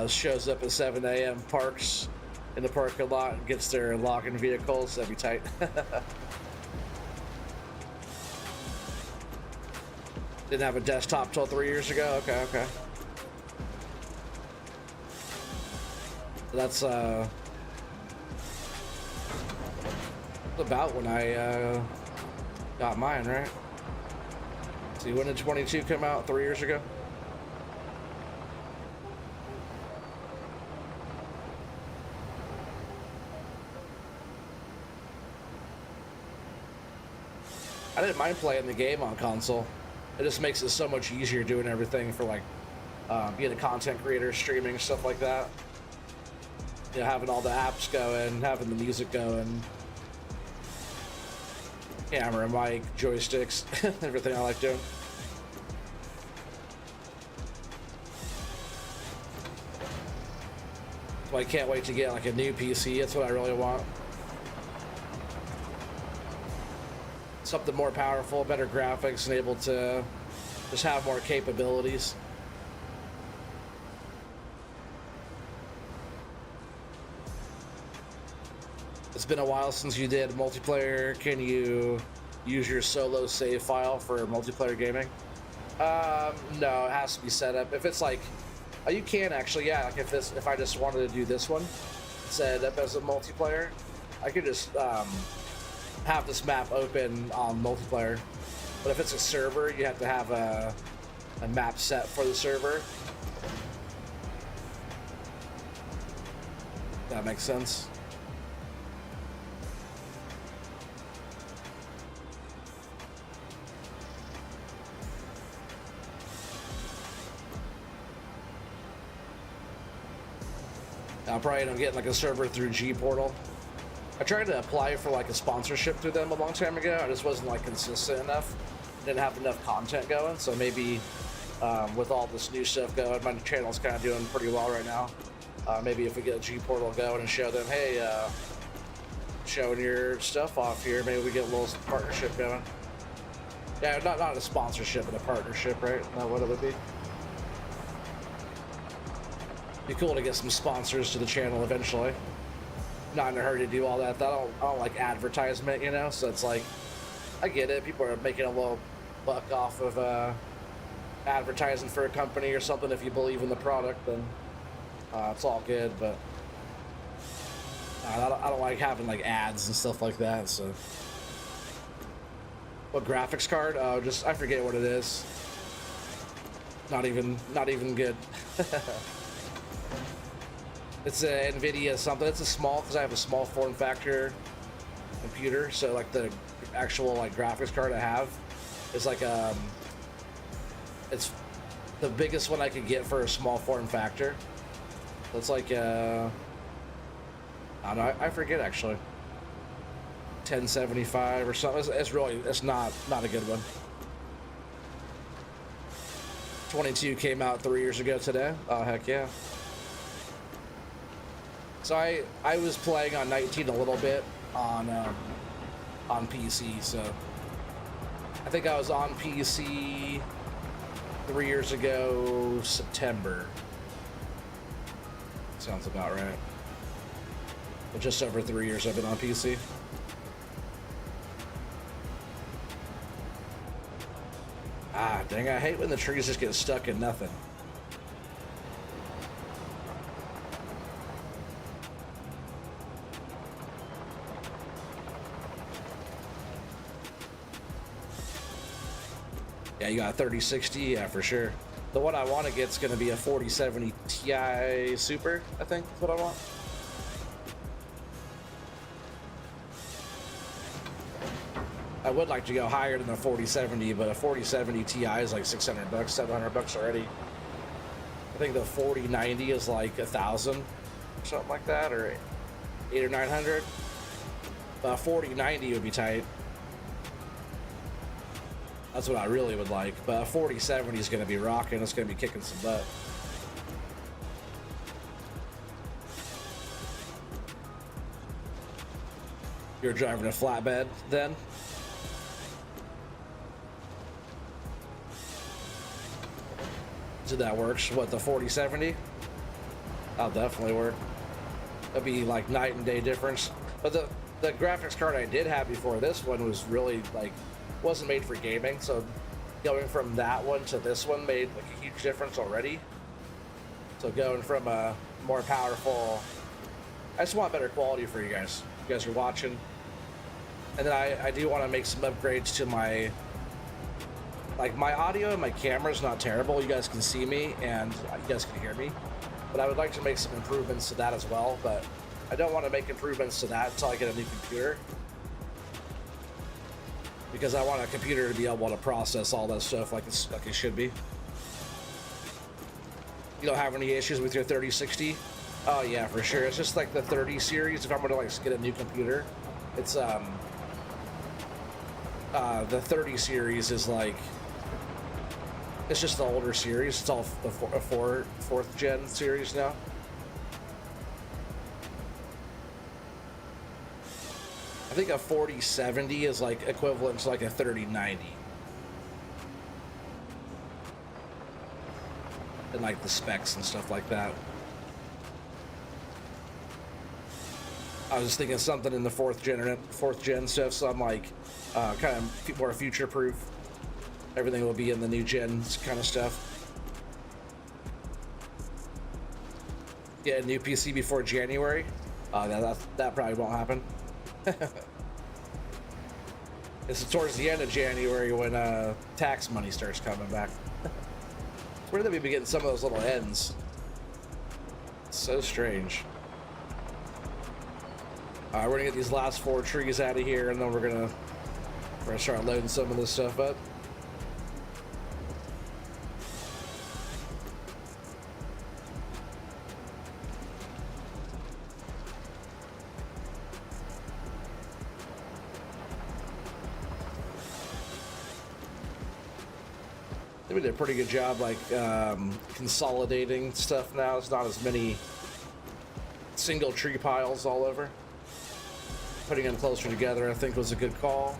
Shows up at 7 a.m., parks in the parking lot, and gets their lock-in vehicles. That'd be tight. Didn't have a desktop till 3 years ago. Okay, okay. That's about when I got mine, right? See, when did 22 come out? 3 years ago? I didn't mind playing the game on console. It just makes it so much easier doing everything for like being a content creator, streaming, stuff like that. You know, having all the apps going, having the music going, camera, mic, joysticks, everything I like doing. So I can't wait to get like a new PC. That's what I really want. Something more powerful, better graphics, and able to just have more capabilities. It's been a while since you did multiplayer. Can you use your solo save file for multiplayer gaming? No, it has to be set up. If it's like, oh, you can actually, yeah. Like if I just wanted to do this one, set up as a multiplayer, I could just have this map open on multiplayer. But if it's a server, you have to have a map set for the server. That makes sense. I'll probably end up getting like a server through G Portal. I tried to apply for like a sponsorship through them a long time ago. I just wasn't like consistent enough. Didn't have enough content going. So maybe with all this new stuff going, my channel's kind of doing pretty well right now. Maybe if we get a G Portal going and show them, hey, showing your stuff off here, maybe we get a little partnership going. Yeah, not a sponsorship, but a partnership, right? Not what it would be. Be cool to get some sponsors to the channel eventually. Not in a hurry to do all that. I don't like advertisement, you know. So it's like, I get it. People are making a little buck off of advertising for a company or something. If you believe in the product, then it's all good. But I don't like having like ads and stuff like that. So, what graphics card? Oh, just I forget what it is. Not even good. It's a NVIDIA something. It's a small, because I have a small form factor computer. So like the actual like graphics card I have is like it's the biggest one I could get for a small form factor. So it's like I don't know. I forget actually. 1075 or something. It's not a good one. 22 came out 3 years ago today. Oh heck yeah. So I was playing on 19 a little bit on PC, so I think I was on PC 3 years ago, September. Sounds about right. But just over 3 years I've been on PC. Ah, dang, I hate when the trees just get stuck in nothing. Yeah, you got a 3060, yeah, for sure. The one I want to get is going to be a 4070 Ti Super, I think is what I want. I would like to go higher than a 4070, but a 4070 Ti is like 600 bucks, 700 bucks already. I think the 4090 is like 1,000 or something like that, or 800 or 900. 4090 would be tight. That's what I really would like. But 4070 is going to be rocking. It's going to be kicking some butt. You're driving a flatbed then? So that works. What, the 4070? That'll definitely work. That'd be like night and day difference. But the graphics card I did have before this one was really like, wasn't made for gaming, so going from that one to this one made like a huge difference already. So going from a more powerful, I just want better quality for you guys. You guys are watching. And then I do want to make some upgrades to my, like my audio and my camera's not terrible. You guys can see me and you guys can hear me, but I would like to make some improvements to that as well. But I don't want to make improvements to that until I get a new computer, because I want a computer to be able to process all that stuff like it should be. You don't have any issues with your 3060? Oh yeah, for sure. It's just like the 30 series. If I'm gonna like get a new computer, it's the 30 series is like, it's just the older series. It's all the fourth gen series now. I think a 4070 is like equivalent to like a 3090. And like the specs and stuff like that. I was just thinking something in the fourth gen stuff, so I'm like kind of more future proof. Everything will be in the new gen kind of stuff. Yeah, a new PC before January. That probably won't happen. It's towards the end of January when tax money starts coming back. Where did we be getting some of those little ends? It's so strange. Alright, we're gonna get these last 4 trees out of here, and then we're gonna start loading some of this stuff up. They did a pretty good job, like consolidating stuff now. It's not as many single tree piles all over. Putting them closer together, I think, was a good call.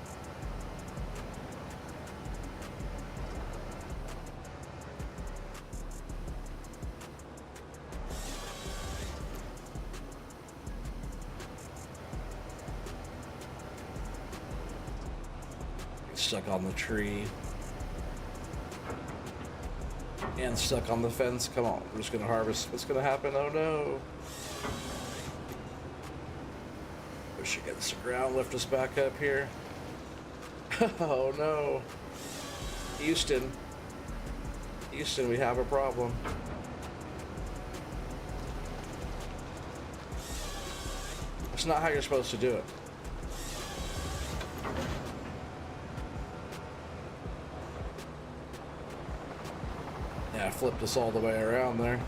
Stuck on the tree. And stuck on the fence. Come on, we're just gonna harvest. What's gonna happen? Oh no. We should get some ground, lift us back up here. Oh no. Houston, we have a problem. That's not how you're supposed to do it. Yeah, I flipped us all the way around there.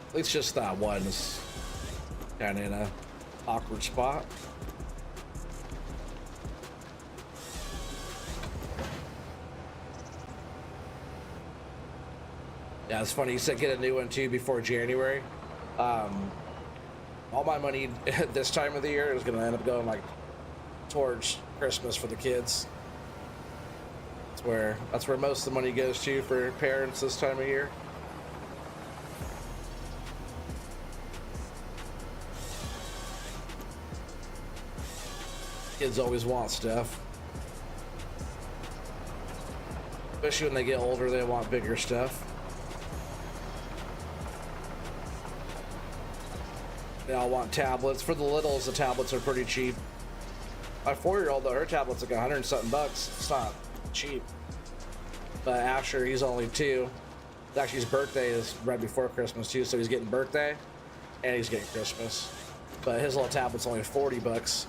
At least just that one is kind of in a awkward spot. Yeah, it's funny. You said get a new one too before January. All my money at this time of the year is going to end up going like towards Christmas for the kids. That's where most of the money goes to for parents this time of year. Kids always want stuff. Especially when they get older, they want bigger stuff. They all want tablets. For the littles, the tablets are pretty cheap. My 4-year-old, though, her tablet's like 100 and something bucks. It's not cheap. But Asher, he's only 2. Actually, his birthday is right before Christmas too, so he's getting birthday and he's getting Christmas. But his little tablet's only 40 bucks.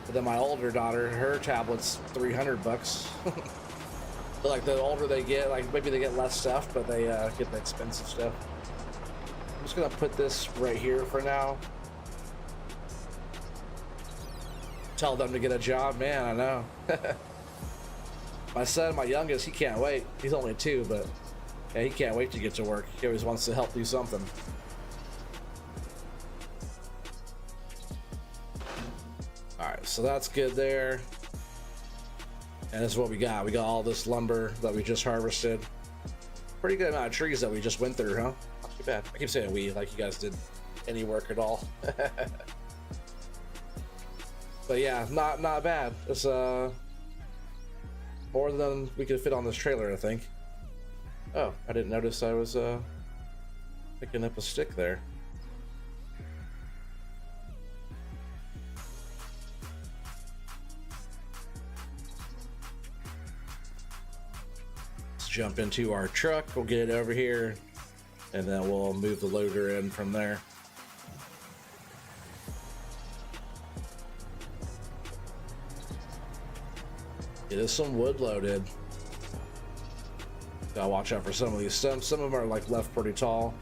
But then my older daughter, her tablet's 300 bucks. But like the older they get, like maybe they get less stuff, but they get the expensive stuff. I'm just gonna put this right here for now. Tell them to get a job, man. I know. My son, my youngest, he can't wait. He's only 2, but yeah, he can't wait to get to work. He always wants to help do something. All right, so that's good there. And this is what we got. We got all this lumber that we just harvested. Pretty good amount of trees that we just went through, huh? Not too bad. I keep saying we, like you guys did any work at all. But yeah, not bad. It's more than we could fit on this trailer, I think. Oh, I didn't notice I was picking up a stick there. Let's jump into our truck. We'll get it over here, and then we'll move the loader in from there. It is some wood loaded. Gotta watch out for some of these stems. Some of them are like left pretty tall.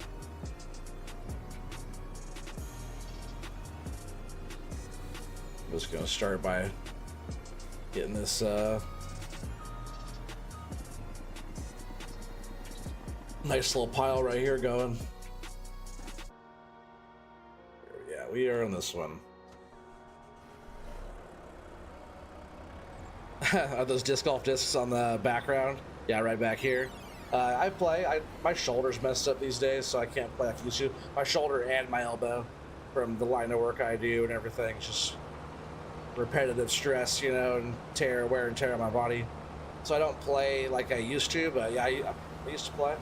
I'm just gonna start by getting this nice little pile right here going. Yeah, we are on this one. Are those disc golf discs on the background? Yeah, right back here. I play. My shoulder's messed up these days, so I can't play like I used to. My shoulder and my elbow, from the line of work I do and everything. It's just repetitive stress, you know, and wear and tear on my body. So I don't play like I used to, but yeah, I used to play.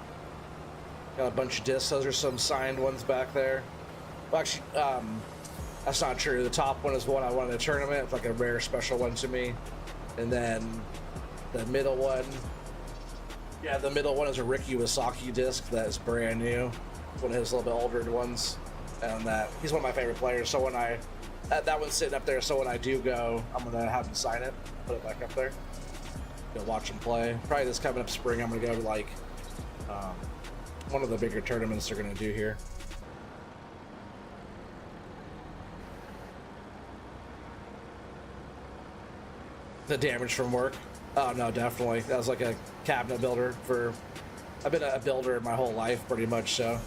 Got a bunch of discs. Those are some signed ones back there. Well, actually, that's not true. The top one is one I won in a tournament. It's like a rare special one to me. And then the middle one, yeah, the middle one is a Ricky Wasaki disc that is brand new. One of his little bit older ones, and he's one of my favorite players. So when that one's sitting up there, so when I do go, I'm gonna have him sign it, put it back up there. Go watch him play. Probably this coming up spring, I'm gonna go to like one of the bigger tournaments they're gonna do here. The damage from work. Oh no, definitely. That was like a cabinet builder I've been a builder my whole life pretty much, so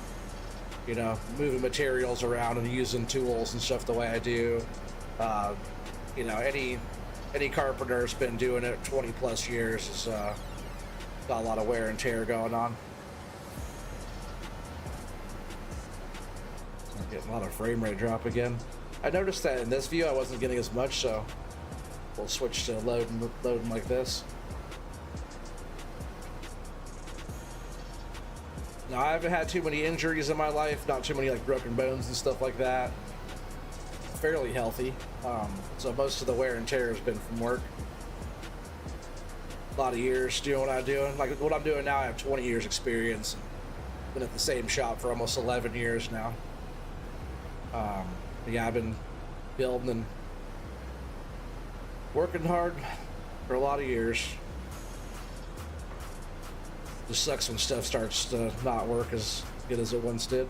you know, moving materials around and using tools and stuff the way I do. You know, any carpenter's been doing it 20 plus years has got a lot of wear and tear going on. I'm getting a lot of frame rate drop again. I noticed that in this view I wasn't getting as much, so we'll switch to loading like this. Now, I haven't had too many injuries in my life, not too many like broken bones and stuff like that. Fairly healthy. So most of the wear and tear has been from work. A lot of years doing what I'm doing. Like what I'm doing now, I have 20 years experience. Been at the same shop for almost 11 years now. Yeah, I've been building and working hard for a lot of years. Just sucks when stuff starts to not work as good as it once did.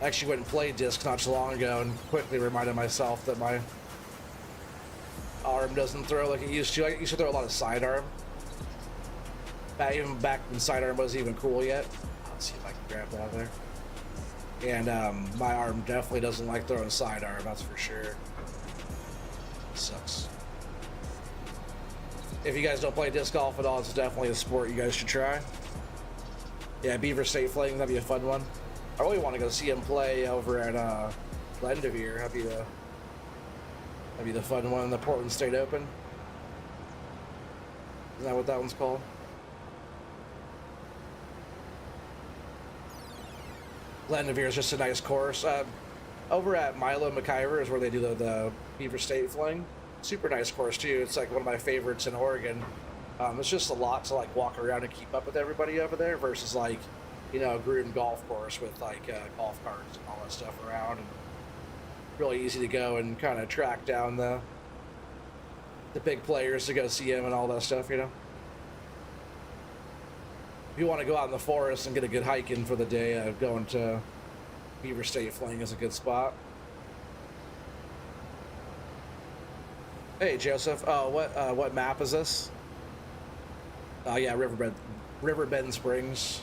I actually went and played disc not too long ago and quickly reminded myself that my arm doesn't throw like it used to. I used to throw a lot of sidearm. Even back when sidearm wasn't even cool yet. Let's see if I can grab that there. And my arm definitely doesn't like throwing sidearm, that's for sure. Sucks. If you guys don't play disc golf at all, it's definitely a sport you guys should try. Yeah, Beaver State Fling, that'd be a fun one. I really want to go see him play over at Glendevere. That'd be the fun one, the Portland State Open. Is that what that one's called? Glenavere is just a nice course. Over at Milo McIver is where they do the Beaver State Fling. Super nice course too. It's like one of my favorites in Oregon. It's just a lot to like walk around and keep up with everybody over there versus like, you know, a groomed golf course with like golf carts and all that stuff around, and really easy to go and kind of track down the big players to go see them and all that stuff, you know. If you want to go out in the forest and get a good hike in for the day, going to Beaver State Fling is a good spot. Hey Joseph, oh what map is this? Oh yeah, Riverbend Springs.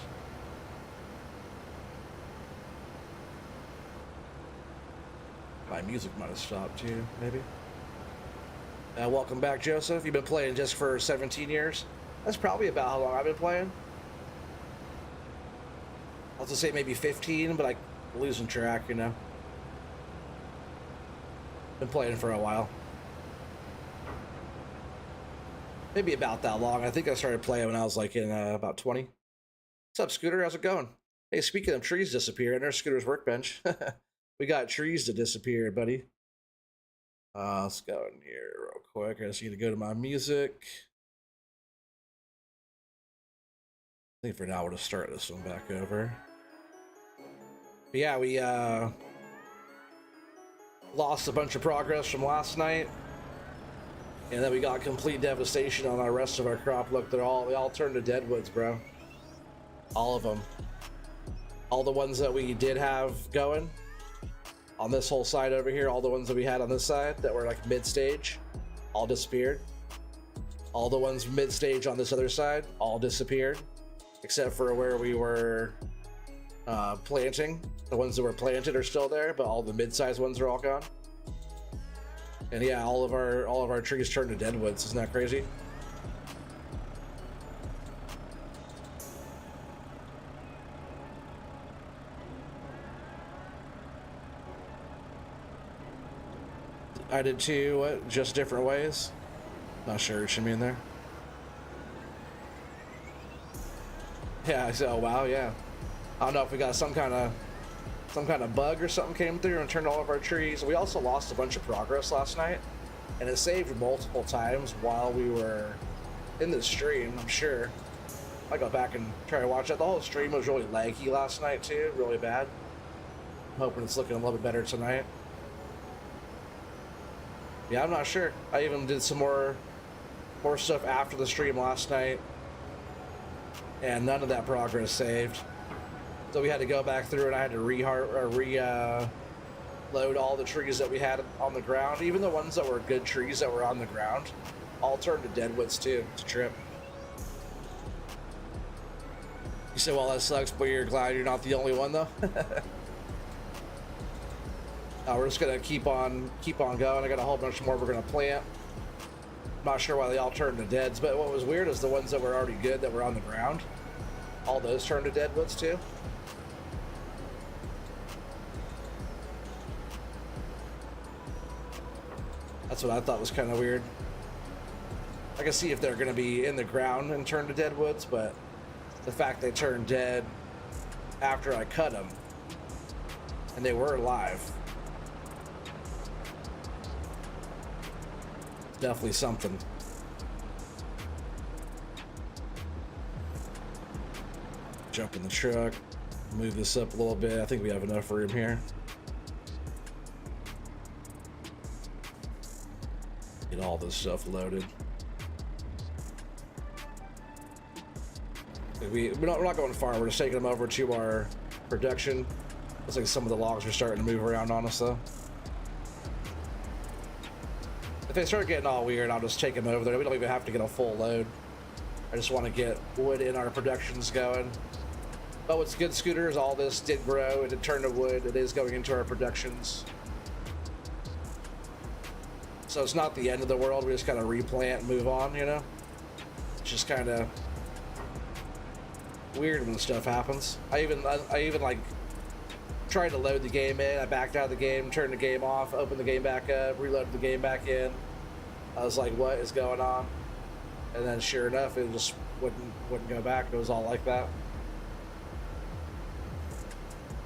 My music might have stopped too, maybe. Welcome back, Joseph. You've been playing just for 17 years? That's probably about how long I've been playing. I'll just say maybe 15, but I'm losing track, you know. Been playing for a while. Maybe about that long. I think I started playing when I was like in about 20. What's up, Scooter? How's it going? Hey, speaking of trees disappearing, there's Scooter's workbench. We got trees that disappeared, buddy. Let's go in here real quick. I just need to go to my music. I think for now we'll just start this one back over. But yeah, we lost a bunch of progress from last night. And then we got complete devastation on our rest of our crop. Look, they all turned to deadwoods, bro. All of them. All the ones that we did have going on this whole side over here, all the ones that we had on this side that were like mid-stage, all disappeared. All the ones mid-stage on this other side, all disappeared. Except for where we were planting. The ones that were planted are still there, but all the mid-sized ones are all gone. And yeah, all of our trees turned to deadwoods. Isn't that crazy? I did too. What? Just different ways? Not sure what you mean there. Yeah. Oh wow. Yeah. I don't know if we got some kind of bug or something came through and turned all of our trees. We also lost a bunch of progress last night, and it saved multiple times while we were in the stream. I'm sure I go back and try to watch it. The whole stream was really laggy last night too, really bad. I'm hoping it's looking a little bit better tonight. Yeah, I'm not sure. I even did some more stuff after the stream last night, and none of that progress saved. So we had to go back through, and I had to load all the trees that we had on the ground. Even the ones that were good trees that were on the ground, all turned to deadwoods too. It's a trip. You said, well, that sucks, but you're glad you're not the only one, though. We're just gonna keep on going. I got a whole bunch more we're gonna plant. I'm not sure why they all turned to deads, but what was weird is the ones that were already good that were on the ground, all those turned to deadwoods too. That's what I thought was kind of weird. I can see if they're going to be in the ground and turn to deadwoods, but the fact they turned dead after I cut them, and they were alive, definitely something. Jump in the truck, move this up a little bit. I think we have enough room here. Get all this stuff loaded. We're not going far. We're just taking them over to our production. Looks like some of the logs are starting to move around on us, though. If they start getting all weird, I'll just take them over there. We don't even have to get a full load. I just want to get wood in our productions going. But what's good, Scooter, is all this did grow. It did turn to wood. It is going into our productions. So it's not the end of the world. We just kind of replant and move on, you know? It's just kind of weird when stuff happens. I even like tried to load the game in. I backed out of the game, turned the game off, opened the game back up, reloaded the game back in. I was like, what is going on? And then sure enough, it just wouldn't go back. It was all like that.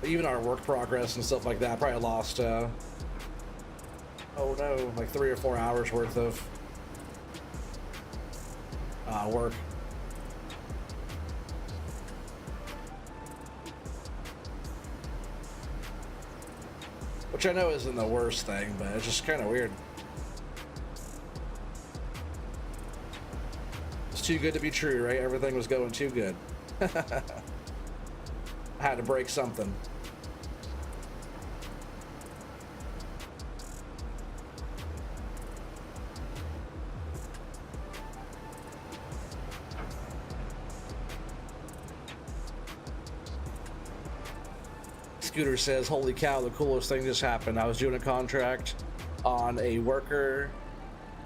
Even our work progress and stuff like that probably lost, oh no, like 3 or 4 hours worth of work. Which I know isn't the worst thing, but it's just kind of weird. It's too good to be true, right? Everything was going too good. I had to break something. Scooter says, holy cow, the coolest thing just happened. I was doing a contract on a worker,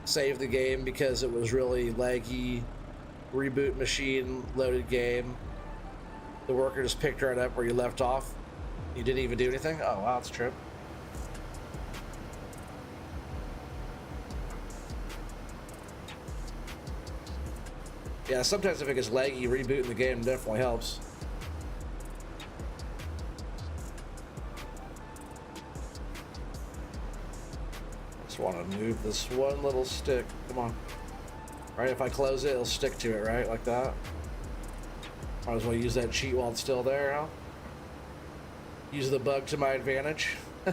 saved the game because it was really laggy, reboot machine, loaded game. The worker just picked right up where you left off. You didn't even do anything? Oh, wow, that's a trip. Yeah, sometimes if it gets laggy, rebooting the game definitely helps. Just want to move this one little stick. Come on. Right, if I close it, it'll stick to it, right? Like that. Might as well use that cheat while it's still there, huh? Use the bug to my advantage. I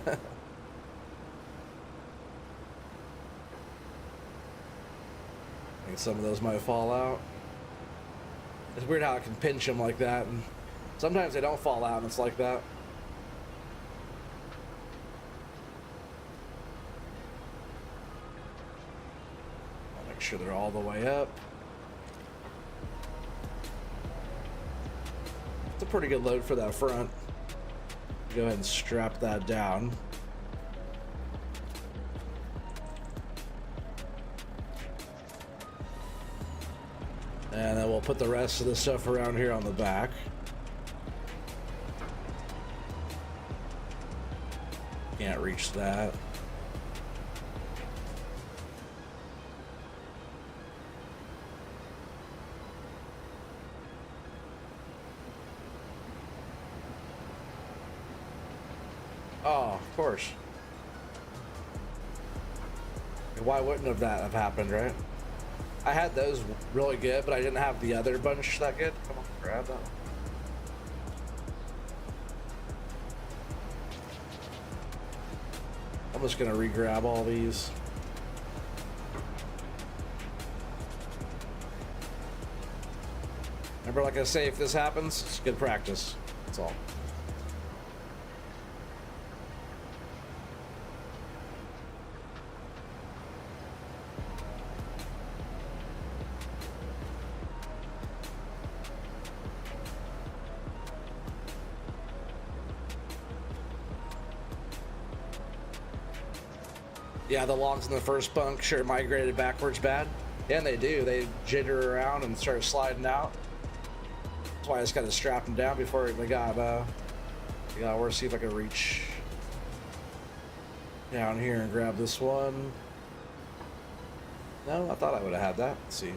think some of those might fall out. It's weird how I can pinch them like that, and sometimes they don't fall out, and it's like that. I'll make sure they're all the way up. It's a pretty good load for that front. Go ahead and strap that down. And then we'll put the rest of the stuff around here on the back. Can't reach that. Oh, of course. Why wouldn't that have happened, right? I had those really good, but I didn't have the other bunch that good. Come on, grab that one. I'm just gonna re-grab all these. Remember, like I say, if this happens, it's good practice. That's all. Yeah, the logs in the first bunk sure migrated backwards bad. Yeah, and they do. They jitter around and start sliding out. That's why I just got to strap them down before they got, we'll see if I can reach down here and grab this one. No, I thought I would have had that. Let's see.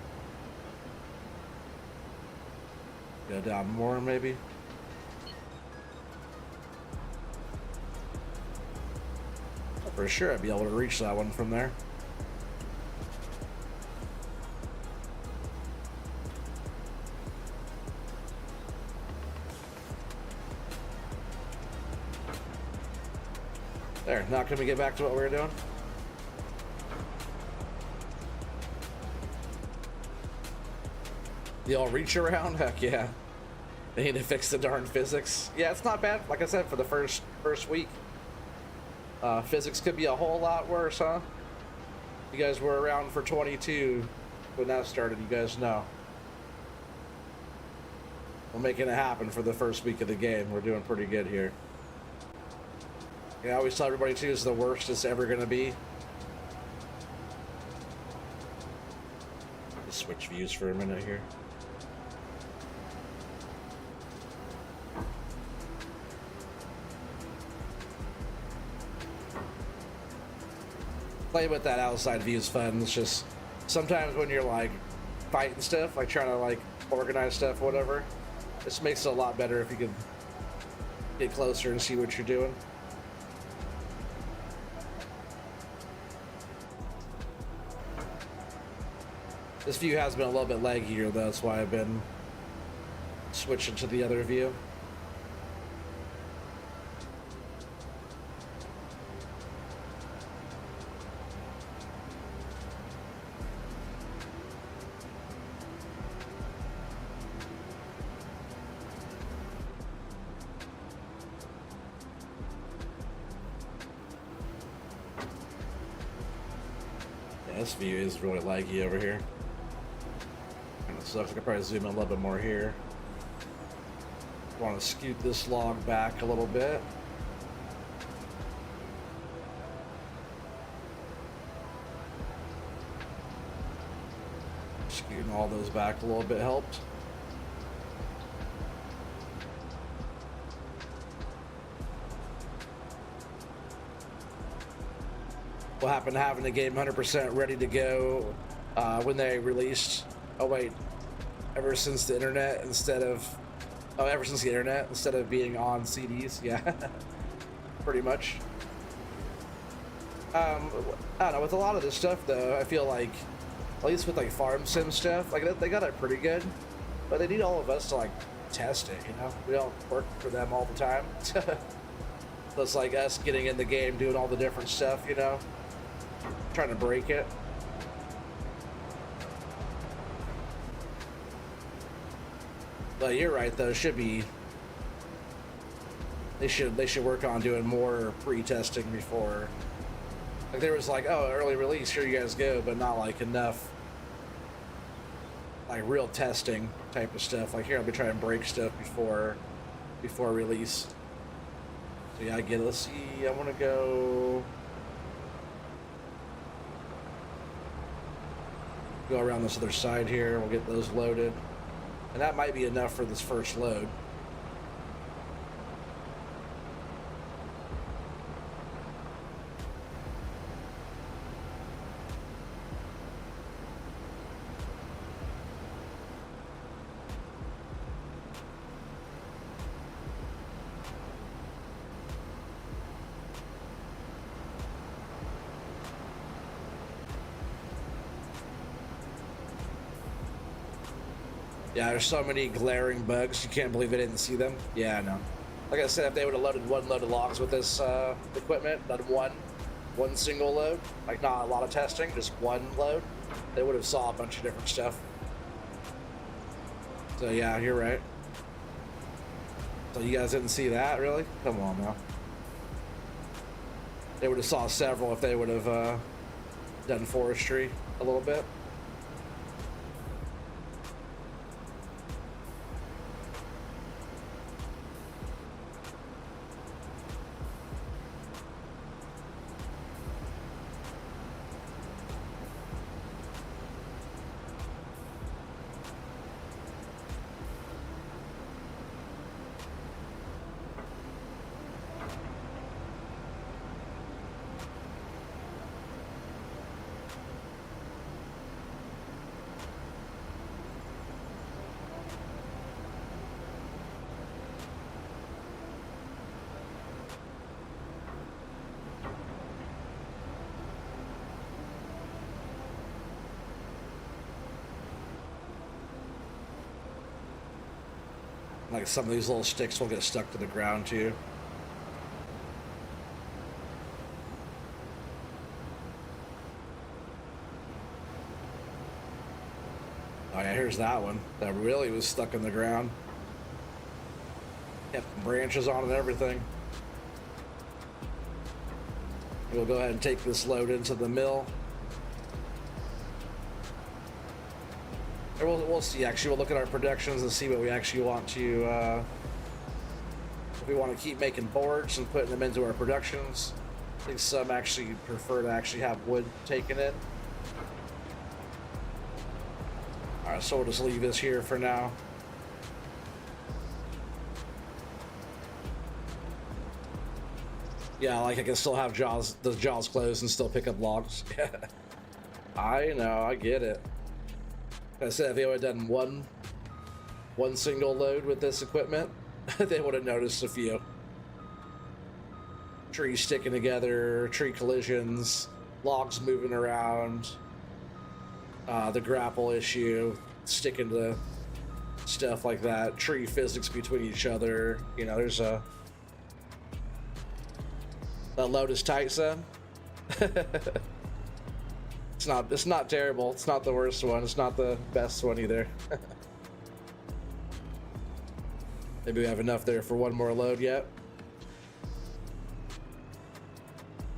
Go down more, maybe. For sure, I'd be able to reach that one from there. There, now can we get back to what we were doing? The all reach around? Heck yeah. They need to fix the darn physics. Yeah, it's not bad. Like I said, for the first week. Physics could be a whole lot worse, huh? You guys were around for 22 when that started, you guys know. We're making it happen for the first week of the game. We're doing pretty good here. Yeah, I always tell everybody too, it's the worst it's ever gonna be. Let's switch views for a minute here. Playing with that outside view is fun. It's just sometimes when you're like fighting stuff, like trying to like organize stuff or whatever, this makes it a lot better if you can get closer and see what you're doing. This view has been a little bit laggier, though. That's why I've been switching to the other view. Yeah, this view is really laggy over here. Sucks. I could probably zoom in a little bit more here. Want to scoot this log back a little bit. Scooting all those back a little bit helped. What happened to having the game 100% ready to go when they released? Oh wait. Ever since the internet instead of being on CDs, yeah, pretty much. I don't know, with a lot of this stuff though, I feel like, at least with like farm sim stuff, like they got it pretty good, but they need all of us to like test it, you know? We don't work for them all the time. So it's like us getting in the game, doing all the different stuff, you know? Trying to break it. But you're right though, they should work on doing more pre-testing before, like there was like, oh, early release, here you guys go, but not like enough like real testing type of stuff. Like here I'll be trying to break stuff before release. So yeah, I get it. Let's see, I want to go around this other side here. We'll get those loaded. And that might be enough for this first load. Yeah, there's so many glaring bugs. You can't believe I didn't see them. Yeah, I know. Like I said, if they would have loaded one load of logs with this equipment, done one single load, like not a lot of testing, just one load, they would have saw a bunch of different stuff. So yeah, you're right. So you guys didn't see that, really? Come on now. They would have saw several if they would have done forestry a little bit. Like some of these little sticks will get stuck to the ground too. Oh yeah, here's that one that really was stuck in the ground. Kept branches on it and everything. We'll go ahead and take this load into the mill. We'll see, actually. We'll look at our productions and see what we actually want to, if we want to keep making boards and putting them into our productions. I think some actually prefer to actually have wood taken in. Alright, so we'll just leave this here for now. Yeah, like I can still have the jaws closed and still pick up logs. I know, I get it. Like I said, if they would have done one single load with this equipment, they would have noticed a few. trees sticking together, tree collisions, logs moving around, the grapple issue, sticking to stuff like that, tree physics between each other. You know, there's a... That load is tight, son. It's not terrible. It's not the worst one. It's not the best one either. Maybe we have enough there for one more load yet.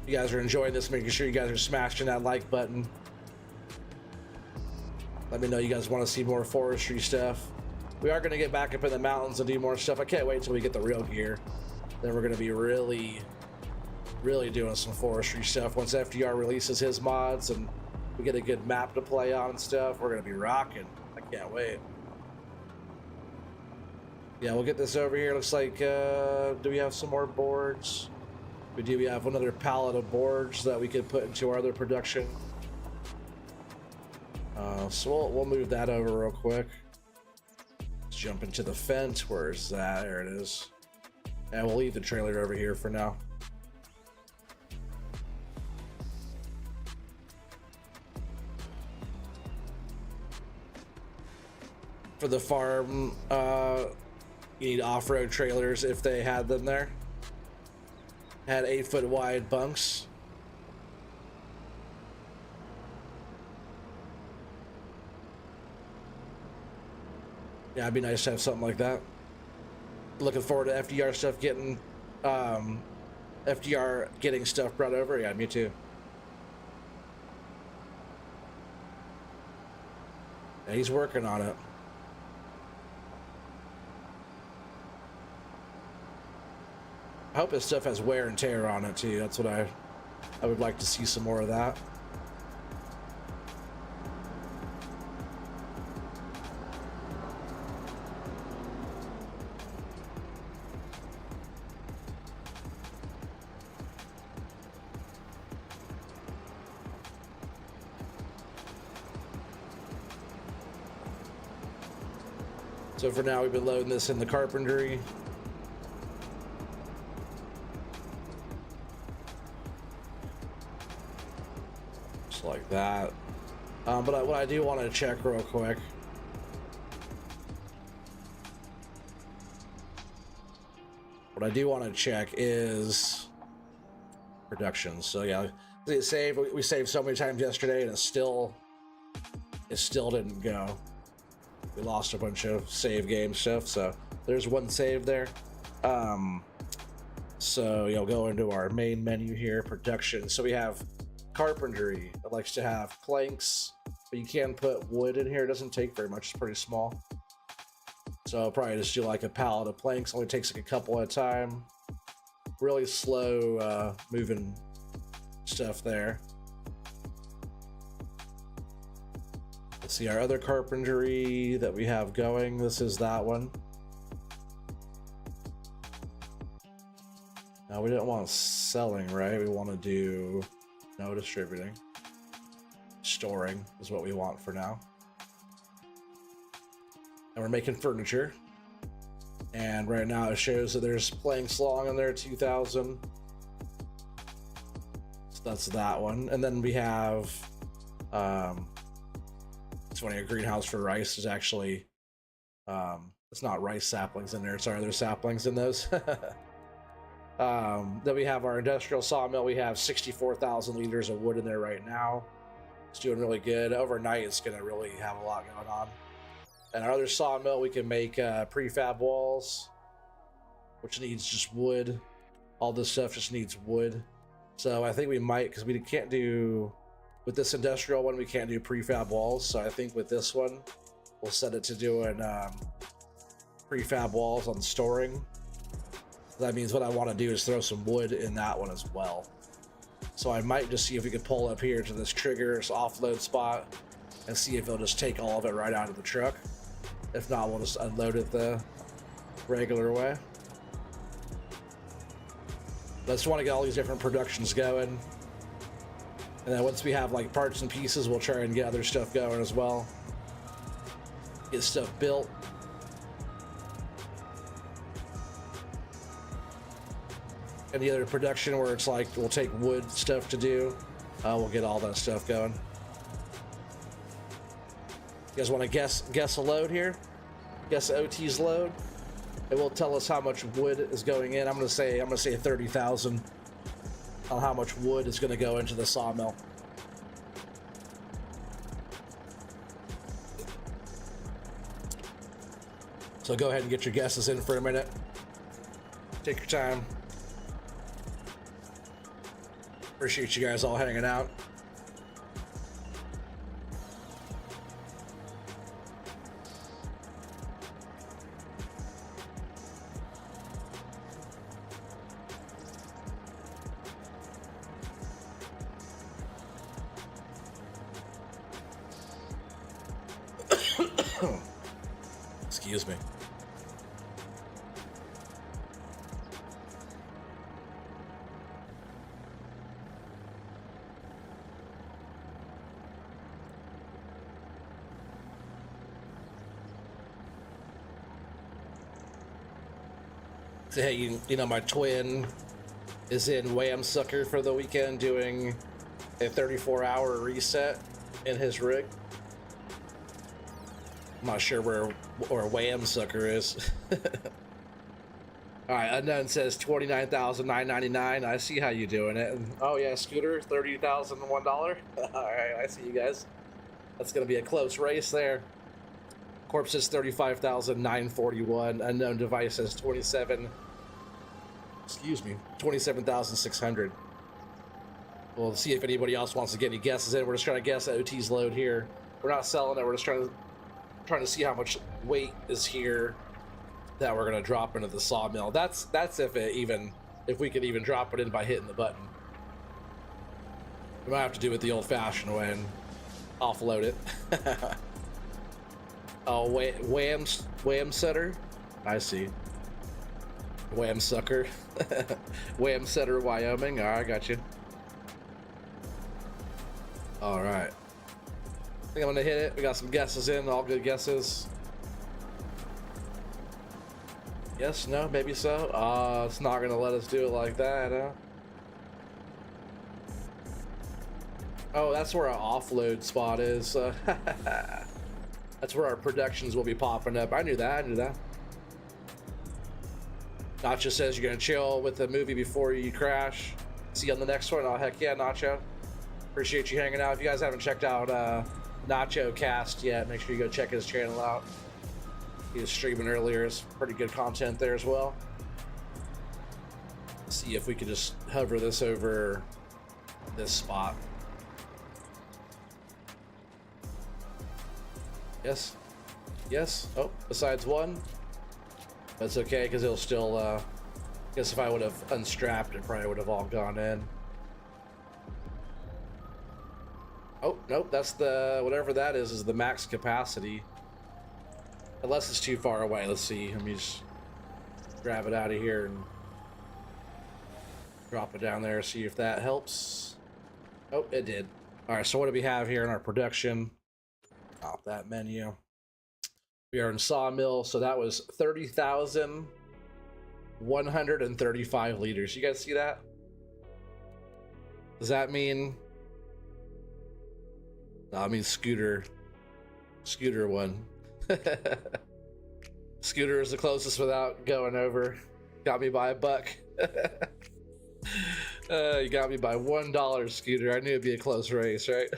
If you guys are enjoying this, making sure you guys are smashing that like button. Let me know you guys want to see more forestry stuff. We are going to get back up in the mountains and do more stuff. I can't wait until we get the real gear. Then we're going to be really doing some forestry stuff. Once FDR releases his mods and we get a good map to play on and stuff, we're going to be rocking. I can't wait. Yeah, we'll get this over here. Looks like, do we have some more boards? We do. We have another pallet of boards that we could put into our other production. So we'll move that over real quick. Let's jump into the fence. Where's that? There it is. And we'll leave the trailer over here for now. For the farm, you need off-road trailers if they had them there. Had 8-foot wide bunks. Yeah, it'd be nice to have something like that. Looking forward to FDR stuff getting, FDR getting stuff brought over. Yeah, me too. Yeah, he's working on it. I hope this stuff has wear and tear on it too. That's what I would like to see some more of that. So for now, we've been loading this in the carpentry. Just like that. But what I do want to check real quick. What I do want to check is production. So yeah, we saved so many times yesterday, and it still didn't go. We lost a bunch of save game stuff, so there's one save there. So you'll go into our main menu here, production. So we have carpentry. It likes to have planks, but you can put wood in here. It doesn't take very much. It's pretty small. So I'll probably just do like a pallet of planks. Only takes like a couple at a time. Really slow moving stuff there. Let's see our other carpentry that we have going. This is that one. Now we didn't want selling, right? We want to do no distributing. Storing is what we want for now. And we're making furniture. And right now it shows that there's planks long in there, 2,000. So that's that one. And then we have it's funny, a greenhouse for rice is actually it's not rice saplings in there, it's our other saplings in those. Then we have our industrial sawmill. We have 64,000 liters of wood in there right now. It's doing really good. Overnight it's gonna really have a lot going on. And our other sawmill, we can make prefab walls, which needs just wood. All this stuff just needs wood. So I think we might, because we can't do, with this industrial one, we can't do prefab walls. So I think with this one, we'll set it to doing prefab walls on storing. That means what I want to do is throw some wood in that one as well. So I might just see if we could pull up here to this trigger's offload spot and see if it'll just take all of it right out of the truck. If not, we'll just unload it the regular way. I just want to get all these different productions going. And then once we have like parts and pieces, we'll try and get other stuff going as well. Get stuff built. any other production where it's like we'll take wood stuff to do, we'll get all that stuff going. You guys want to guess a load here? Guess OT's load. It will tell us how much wood is going in. I'm gonna say 30,000 on how much wood is gonna go into the sawmill. So go ahead and get your guesses in for a minute. Take your time. Appreciate you guys all hanging out. Excuse me. So, hey, you know, my twin is in Whamsucker for the weekend doing a 34-hour reset in his rig. I'm not sure where Whamsucker is. All right, Unknown says $29,999. I see how you doing it. Oh yeah, Scooter, $30,001. All right, I see you guys. That's gonna be a close race there. Corpse says $35,941. Unknown Device says 27,600. We'll see if anybody else wants to get any guesses in. We're just trying to guess OT's load here. We're not selling it. We're just trying to see how much weight is here that we're gonna drop into the sawmill. That's if we could even drop it in by hitting the button. We might have to do it the old-fashioned way and offload it. Oh, Whamsucker. I see. Whamsucker. Whamsucker, Wyoming. All right, I got you. All right. I think I'm gonna hit it. We got some guesses in. All good guesses. Yes, no, maybe so. It's not gonna let us do it like that, huh? Oh, that's where our offload spot is. That's where our productions will be popping up. I knew that. Nacho says you're gonna chill with the movie before you crash. See you on the next one. Oh, heck yeah, Nacho. Appreciate you hanging out. If you guys haven't checked out Nacho Cast yet, make sure you go check his channel out. He was streaming earlier. It's pretty good content there as well. Let's see if we could just hover this over this spot. Yes. Yes. Oh, besides one. That's okay, because it'll still, I guess if I would have unstrapped, it probably would have all gone in. Oh, nope, that's the, whatever that is the max capacity. Unless it's too far away. Let's see. Let me just grab it out of here and drop it down there, see if that helps. Oh, it did. All right, so what do we have here in our production? Top that menu. We are in Sawmill, so that was 30,135 liters. You guys see that? Does that mean... No, I mean Scooter one. Scooter is the closest without going over. Got me by $1. You got me by $1, Scooter. I knew it'd be a close race, right?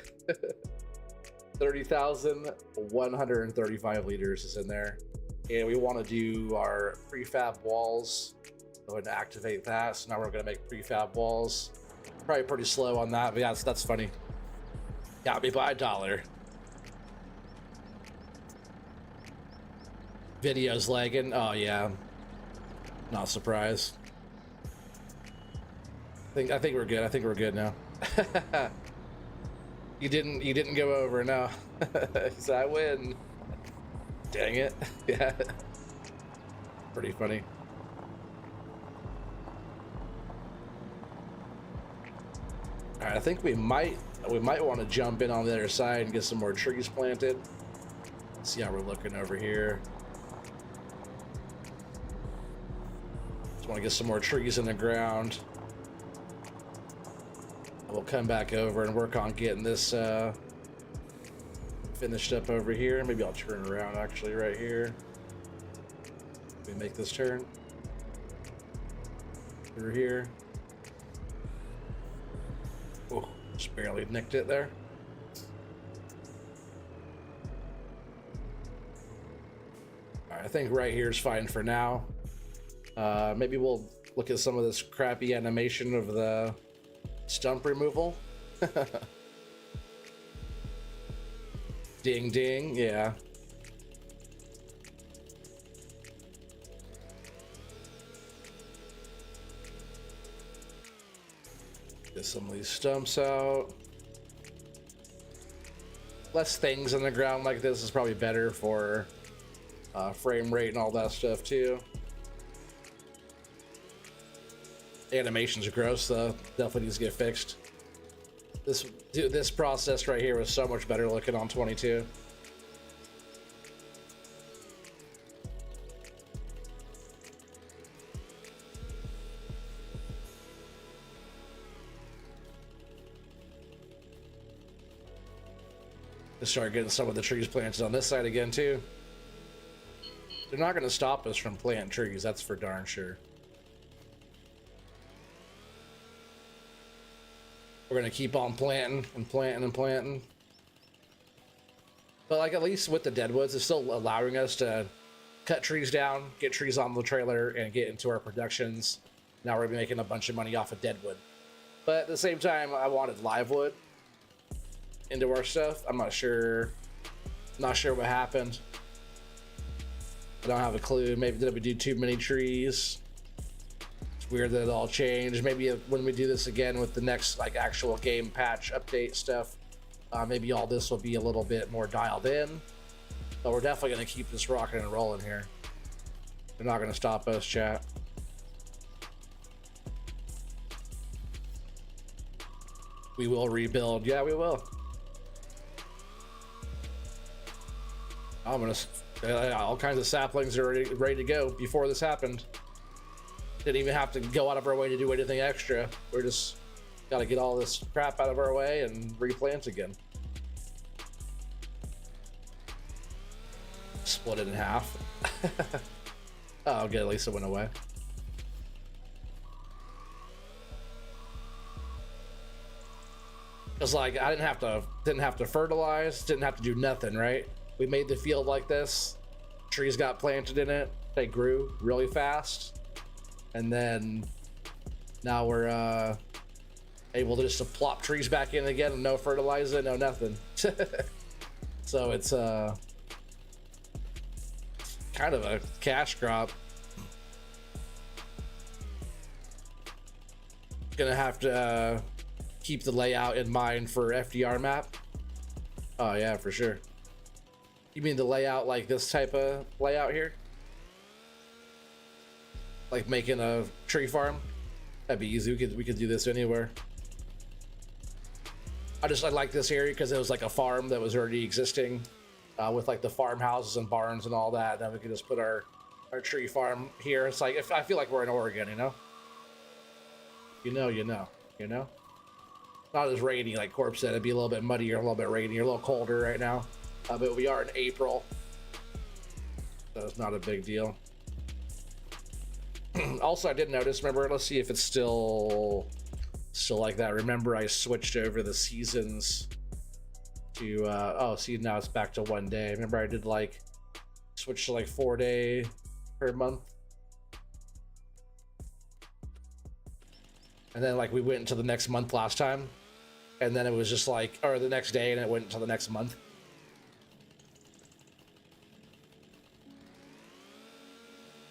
30,135 liters is in there. And we want to do our prefab walls. Go ahead and activate that. So now we're going to make prefab walls. Probably pretty slow on that, but yeah, that's funny. Got me by $1. Video's lagging. Oh yeah. Not surprised. I think we're good. I think we're good now. You didn't go over, no. So I win. Dang it. Yeah. Pretty funny. All right, I think we might want to jump in on the other side and get some more trees planted. See how we're looking over here. Just want to get some more trees in the ground. We'll come back over and work on getting this finished up over here. Maybe I'll turn around actually right here. We make this turn through here. Oh, just barely nicked it there. All right, I think right here is fine for now. Maybe we'll look at some of this crappy animation of the stump removal. Ding ding, yeah. Get some of these stumps out. Less things on the ground like this is probably better for frame rate and all that stuff too. Animations are gross though. Definitely needs to get fixed. This process right here was so much better looking on 22. To start getting some of the trees planted on this side again too. They're not going to stop us from planting trees, that's for darn sure. We're going to keep on planting and planting and planting. But like at least with the deadwoods, it's still allowing us to cut trees down, get trees on the trailer, and get into our productions. Now we're going to be making a bunch of money off of deadwood. But at the same time, I wanted live wood into our stuff. I'm not sure what happened. I don't have a clue. Maybe did we do too many trees? It's weird that it all changed. Maybe when we do this again with the next like actual game patch update stuff, maybe all this will be a little bit more dialed in. But we're definitely going to keep this rocking and rolling here. They're not going to stop us, chat. We will rebuild. Yeah, we will. I'm gonna all kinds of saplings are ready to go before this happened. Didn't even have to go out of our way to do anything extra. We're just gotta get all this crap out of our way and replant again. Split it in half. Oh, good, at least it went away. It's like I didn't have to fertilize, didn't have to do nothing, right? We made the field like this, trees got planted in it, they grew really fast, and then now we're able to just to plop trees back in again and no fertilizer, no nothing. So it's kind of a cash crop. Gonna have to keep the layout in mind for FDR map. Oh yeah, for sure. You mean the layout like this type of layout here? Like making a tree farm? That'd be easy. We could do this anywhere. I like this area because it was like a farm that was already existing with like the farmhouses and barns and all that. And then we could just put our tree farm here. It's like I feel like we're in Oregon, you know? You know? Not as rainy like Corp said. It'd be a little bit muddier, a little bit rainier, a little colder right now. But we are in April, so it's not a big deal. Also, I did notice, remember, let's see if it's still like that. Remember, I switched over the seasons to, oh, see, now it's back to 1 day. Remember, I did like, switch to like 4 day per month. And then like we went into the next month last time. And then it was just like, or the next day and it went into the next month.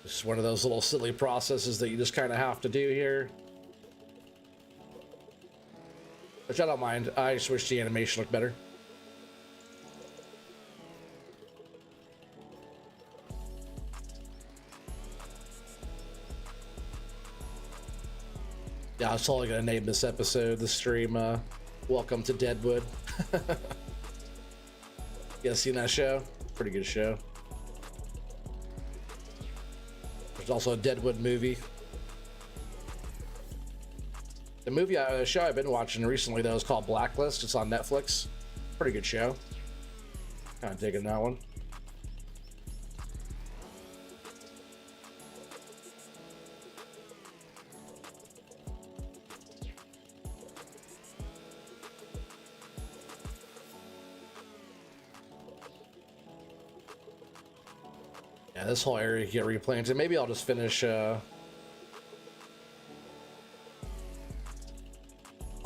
It's one of those little silly processes that you just kind of have to do here. Which I don't mind. I just wish the animation looked better. Yeah, I was totally gonna name this episode, the stream, Welcome to Deadwood. You guys seen that show? Pretty good show. There's also a Deadwood movie. The show I've been watching recently though is called Blacklist. It's on Netflix. Pretty good show. Kind of digging that one. Yeah, this whole area can get replanted. Maybe I'll just finish. I'll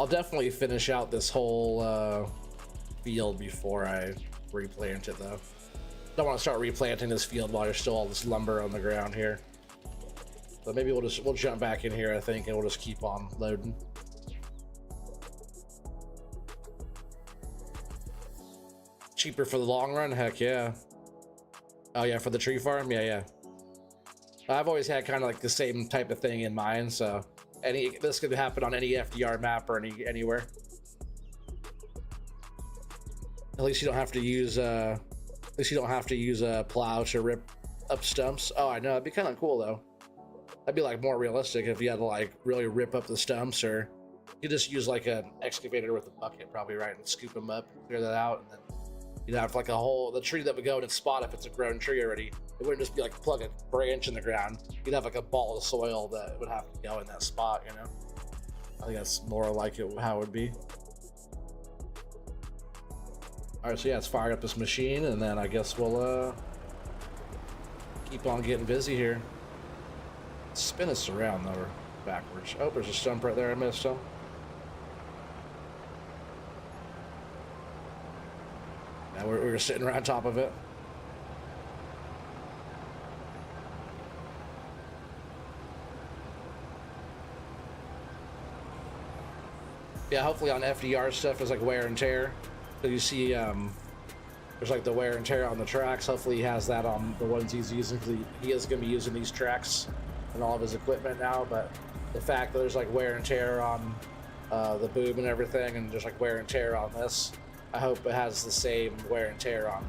definitely finish out this whole field before I replant it, though. Don't want to start replanting this field while there's still all this lumber on the ground here. But maybe we'll jump back in here, I think, and we'll just keep on loading. Cheaper for the long run? Heck yeah. Oh yeah, for the tree farm? Yeah. I've always had kind of like the same type of thing in mind, so this could happen on any FDR map or anywhere. At least you don't have to use a plow to rip up stumps. Oh, I know, it'd be kind of cool though. That'd be like more realistic if you had to like really rip up the stumps, or you just use like an excavator with a bucket, probably, right, and scoop them up, clear that out, and then you'd have like the tree that would go in its spot if it's a grown tree already. It wouldn't just be like plug a branch in the ground. You'd have like a ball of soil that would have to go in that spot, you know? I think that's more like how it would be. All right, so yeah, let's fire up this machine, and then I guess we'll keep on getting busy here. Spin us around though, or backwards. Oh, there's a stump right there. I missed him. Yeah, we were sitting right on top of it. Yeah, hopefully on FDR stuff there's like wear and tear. So you see there's like the wear and tear on the tracks. Hopefully he has that on the ones he's using, because he is going to be using these tracks and all of his equipment now. But the fact that there's like wear and tear on the boom and everything, and there's like wear and tear on this, I hope it has the same wear and tear on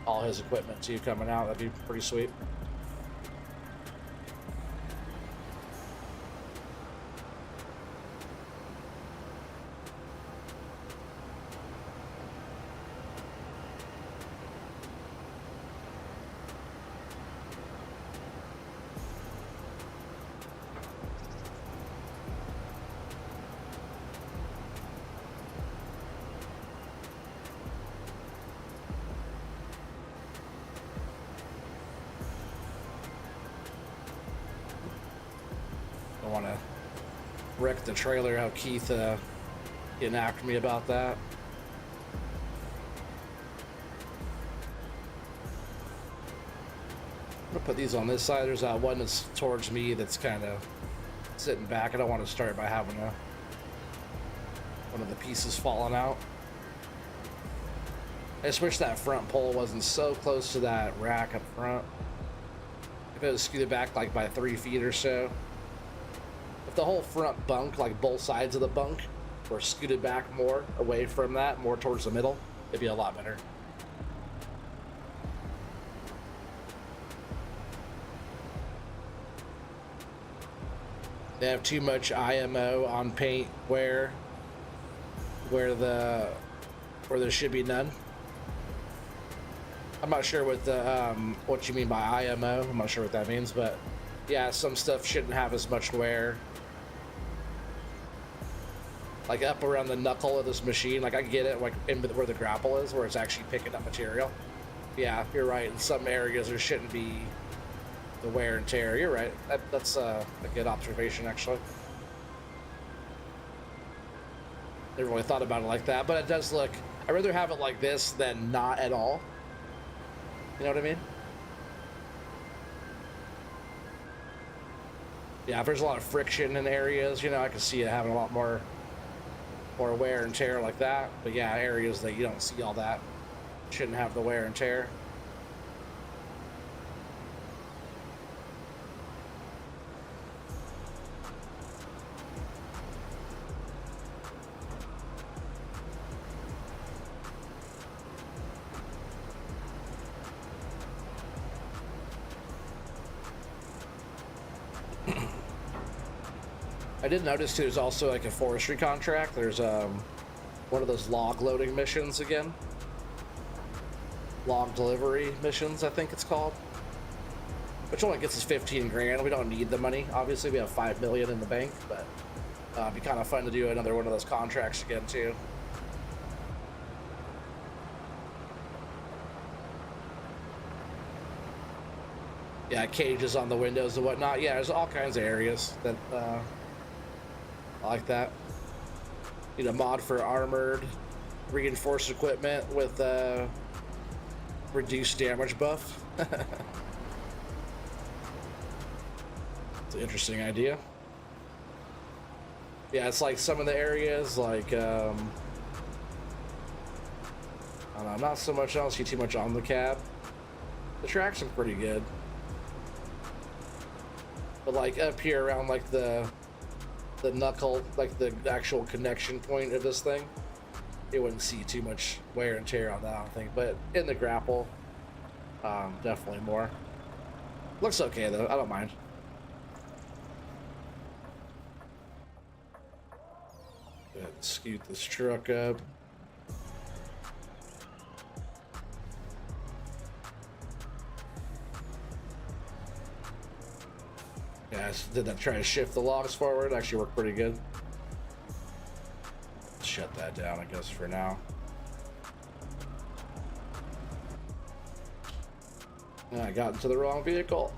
all his equipment too coming out. That'd be pretty sweet. I want to wreck the trailer. How Keith getting after me about that. I'm gonna put these on this side. There's one that's towards me that's kind of sitting back. I don't want to start by having one of the pieces falling out. I just wish that front pole wasn't so close to that rack up front. If it was scooted back like by 3 feet or so. If the whole front bunk, like both sides of the bunk, were scooted back more away from that, more towards the middle, it'd be a lot better. They have too much IMO on paint where there should be none. I'm not sure what you mean by IMO. I'm not sure what that means, but yeah, some stuff shouldn't have as much wear. Like up around the knuckle of this machine, like I get it, like in where the grapple is, where it's actually picking up material. Yeah, you're right. In some areas there shouldn't be the wear and tear. You're right. That's a good observation, actually. Never really thought about it like that, but it does look. I'd rather have it like this than not at all. You know what I mean? Yeah, if there's a lot of friction in areas, you know, I can see it having a lot more wear and tear like that. But yeah, areas that you don't see all that shouldn't have the wear and tear. I did notice too, there's also like a forestry contract. There's one of those log loading missions again. Log delivery missions, I think it's called. Which only gets us 15 grand. We don't need the money. Obviously, we have 5 million in the bank, but it'd be kind of fun to do another one of those contracts again too. Yeah, cages on the windows and whatnot. Yeah, there's all kinds of areas that I like that. Need a mod for armored reinforced equipment with reduced damage buff. It's an interesting idea. Yeah, it's like some of the areas, like I don't know, not so much. I don't see too much on the cab. The tracks are pretty good, but like up here around like the knuckle, like the actual connection point of this thing, you wouldn't see too much wear and tear on that, I don't think. But in the grapple, definitely more. Looks okay though. I don't mind. Let's scoot this truck up. Yeah, I did that. Try to shift the logs forward. Actually worked pretty good. Shut that down, I guess, for now. Yeah, I got into the wrong vehicle.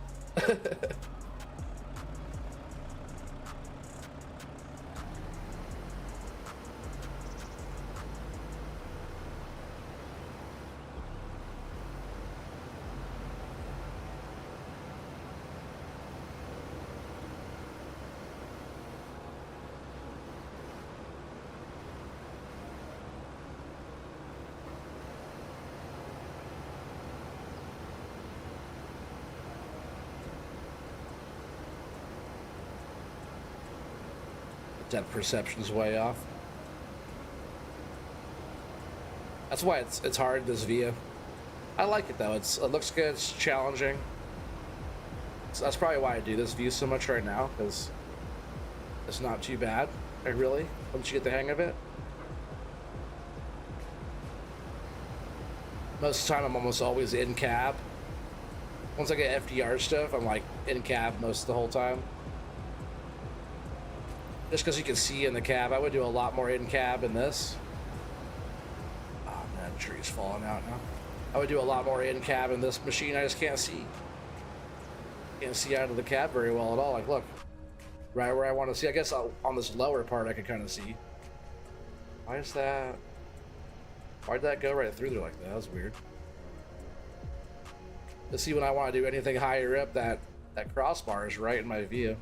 Depth perception's way off. That's why it's hard, this view. I like it though. It looks good. It's challenging. So that's probably why I do this view so much right now, because it's not too bad. Really, once you get the hang of it. Most of the time, I'm almost always in cab. Once I get FDR stuff, I'm like in cab most of the whole time. Just because you can see in the cab. I would do a lot more in cab in this. Oh man, the tree's falling out now. I would do a lot more in cab in this machine. I just can't see. Can't see out of the cab very well at all. Like, look, right where I want to see. I guess on this lower part I can kind of see. Why is that? Why'd that go right through there like that? That was weird. To see when I want to do anything higher up, that crossbar is right in my view.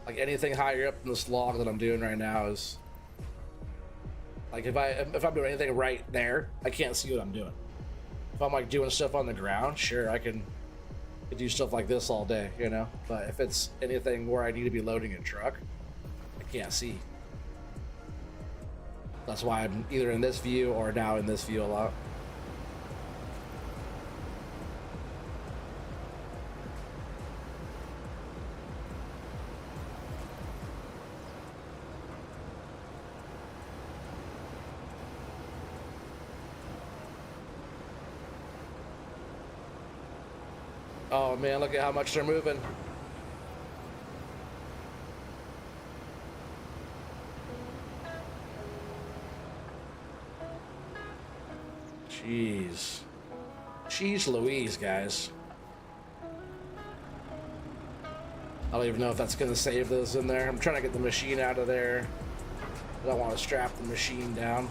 Like anything higher up in this log that I'm doing right now is like if I'm doing anything right there, I can't see what I'm doing. If I'm like doing stuff on the ground, sure, I can do stuff like this all day, you know. But if it's anything where I need to be loading a truck, I can't see. That's why I'm either in this view or now in this view a lot. Oh man, look at how much they're moving. Jeez. Jeez Louise, guys. I don't even know if that's gonna save those in there. I'm trying to get the machine out of there. I don't want to strap the machine down.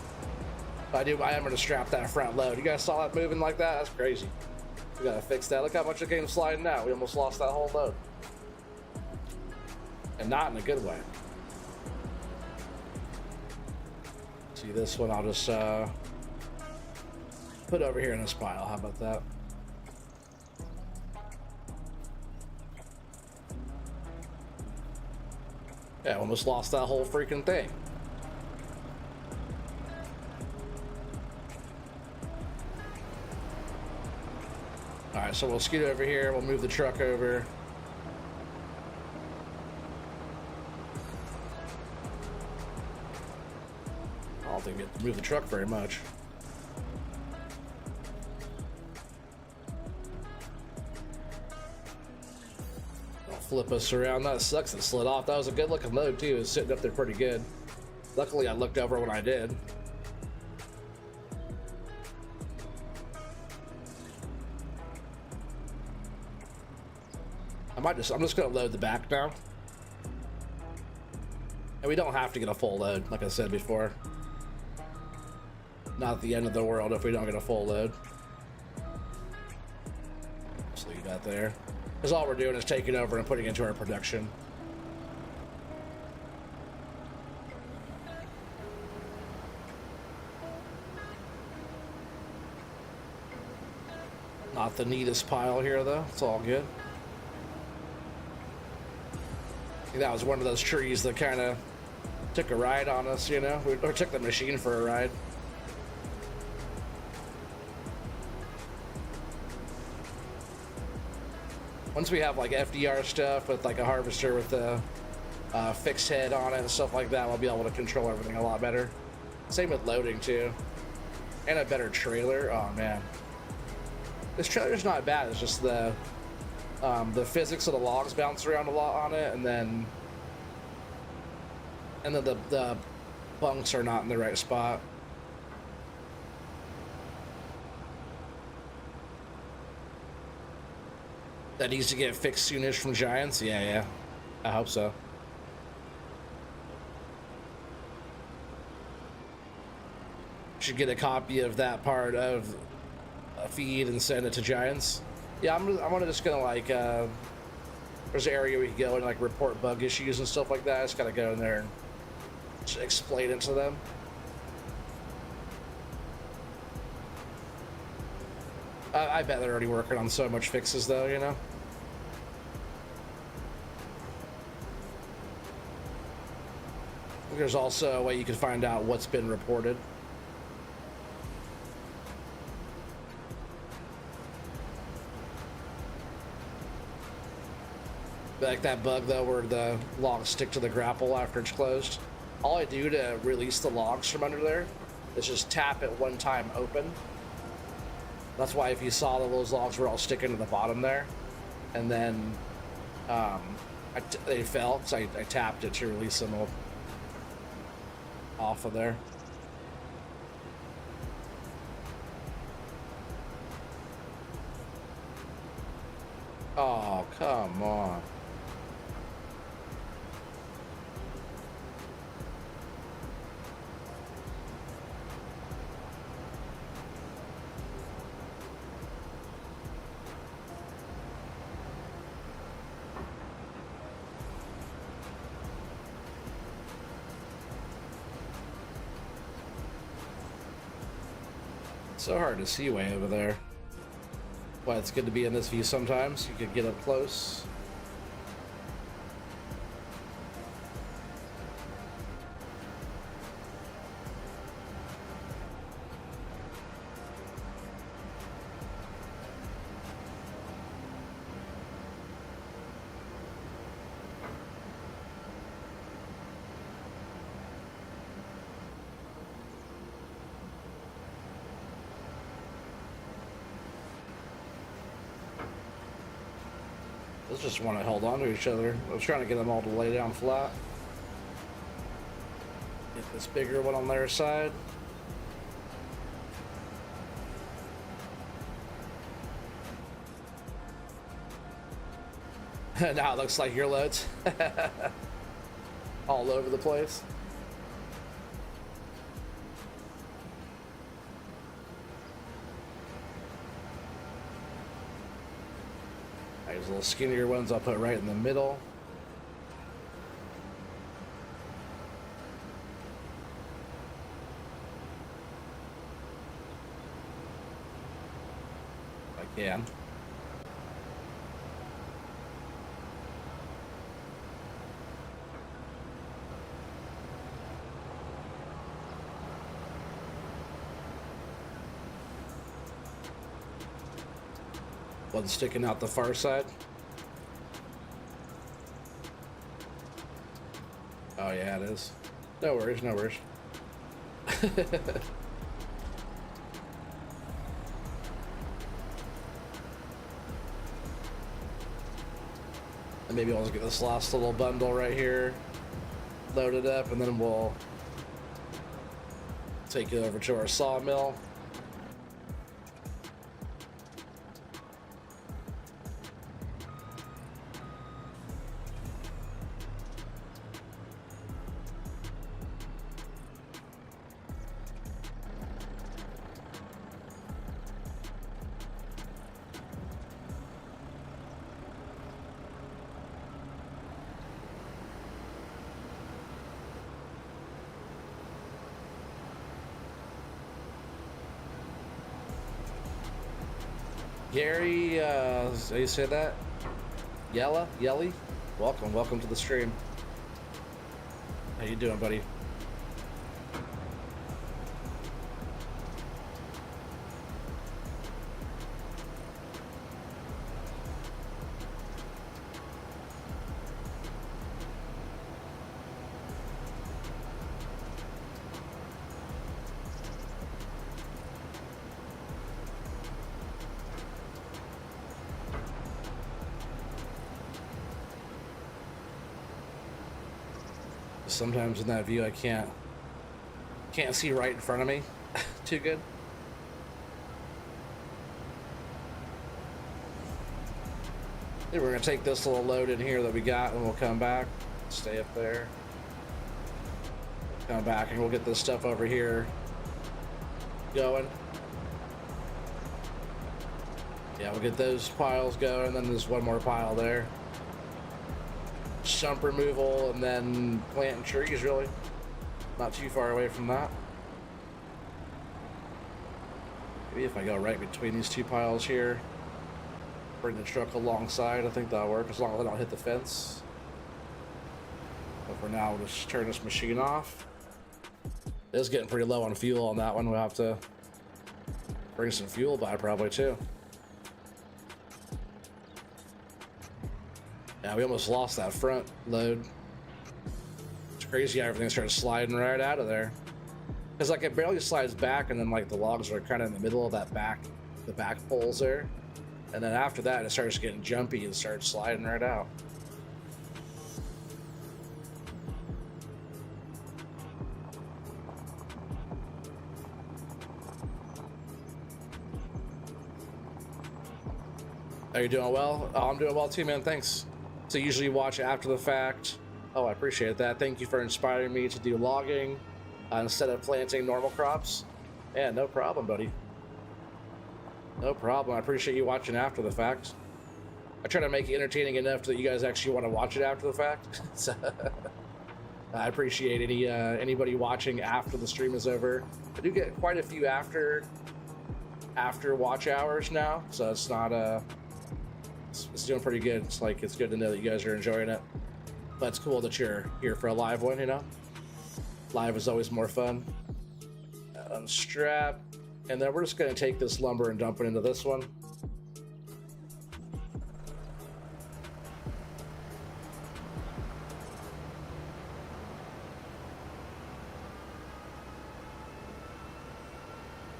But I am gonna strap that front load. You guys saw that moving like that? That's crazy. We gotta fix that. Look how much it came sliding out. We almost lost that whole load. And not in a good way. See, this one I'll just put over here in this pile. How about that? Yeah, almost lost that whole freaking thing. Alright, so we'll scoot over here, we'll move the truck over. to get to move the truck very much. I'll flip us around. That sucks. It slid off. That was a good looking load too. It was sitting up there pretty good. Luckily, I looked over when I did. I'm just gonna load the back now. And we don't have to get a full load, like I said before. Not the end of the world if we don't get a full load. Just leave that there. Because all we're doing is taking over and putting into our production. Not the neatest pile here though, it's all good. That was one of those trees that kind of took a ride on us, you know, or took the machine for a ride. Once we have like FDR stuff with like a harvester with a fixed head on it and stuff like that, we'll be able to control everything a lot better. Same with loading too. And a better trailer. Oh man. This trailer's not bad, it's just the physics of the logs bounce around a lot on it, and then the bunks are not in the right spot. That needs to get fixed soonish from Giants. Yeah, I hope so. Should get a copy of that part of a feed and send it to Giants. Yeah, I'm just gonna like, there's an area we can go and like report bug issues and stuff like that. I just gotta go in there and just explain it to them. I bet they're already working on so much fixes though, you know? There's also a way you can find out what's been reported. Like that bug though where the logs stick to the grapple after it's closed. All I do to release the logs from under there is just tap it one time open. That's why if you saw that those logs were all sticking to the bottom there, and then they fell, so I tapped it to release them off of there. Oh, come on. So hard to see way over there. Why it's good to be in this view sometimes. You could get up close. Those just want to hold on to each other. I was trying to get them all to lay down flat. Get this bigger one on their side. Now it looks like your loads. All over the place. These little skinnier ones I'll put right in the middle. If I can. One sticking out the far side. Oh yeah, it is. No worries, no worries. And maybe I'll just get this last little bundle right here loaded up, and then we'll take it over to our sawmill. Gary, how you say that? Yelly? Welcome to the stream. How you doing, buddy? Sometimes in that view I can't see right in front of me too good. We're gonna take this little load in here that we got, and we'll come back, stay up there, come back, and we'll get this stuff over here going. Yeah, we'll get those piles going, and then there's one more pile there. Stump removal, and then planting trees, really. Not too far away from that. Maybe if I go right between these two piles here, bring the truck alongside, I think that'll work, as long as I don't hit the fence. But for now, we'll just turn this machine off. It's getting pretty low on fuel on that one. We'll have to bring some fuel by probably too. Yeah, we almost lost that front load. It's crazy how everything started sliding right out of there. Because like it barely slides back, and then like the logs are kind of in the middle of that the back poles there. And then after that, it starts getting jumpy and starts sliding right out. Are you doing well? Oh, I'm doing well too, man. Thanks. So usually watch after the fact. Oh, I appreciate that. Thank you for inspiring me to do logging instead of planting normal crops. Yeah, no problem, buddy. No problem. I appreciate you watching after the fact. I try to make it entertaining enough that you guys actually want to watch it after the fact. So, I appreciate anybody watching after the stream is over. I do get quite a few after watch hours now, so it's not it's doing pretty good. It's like, it's good to know that you guys are enjoying it. But it's cool that you're here for a live one, you know? Live is always more fun. Unstrap. And then we're just going to take this lumber and dump it into this one.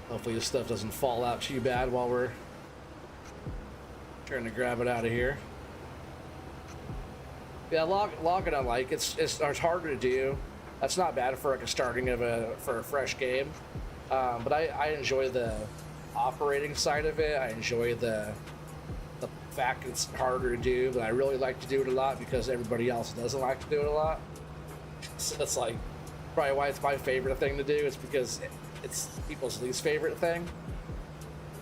Hopefully this stuff doesn't fall out too bad while we're trying to grab it out of here. Yeah, logging I like. It's harder to do. That's not bad for like a starting for a fresh game. But I enjoy the operating side of it. I enjoy the fact it's harder to do, but I really like to do it a lot because everybody else doesn't like to do it a lot. So it's like probably why it's my favorite thing to do. It's because it's people's least favorite thing.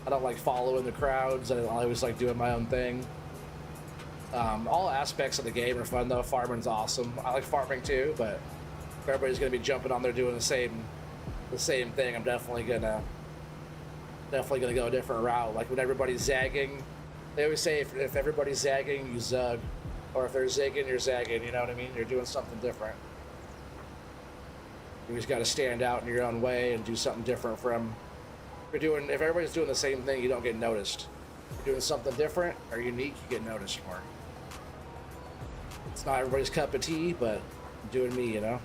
I don't like following the crowds. I always like doing my own thing. All aspects of the game are fun though. Farming's awesome. I like farming too, but if everybody's gonna be jumping on there doing the same thing, I'm definitely gonna go a different route. Like when everybody's zagging, they always say if everybody's zagging, you zug, or if they're zigging, you're zagging. You know what I mean? You're doing something different. You just got to stand out in your own way and do something different from. If everybody's doing the same thing, you don't get noticed. If you're doing something different or unique, you get noticed more. It's not everybody's cup of tea, but I'm doing me, you know.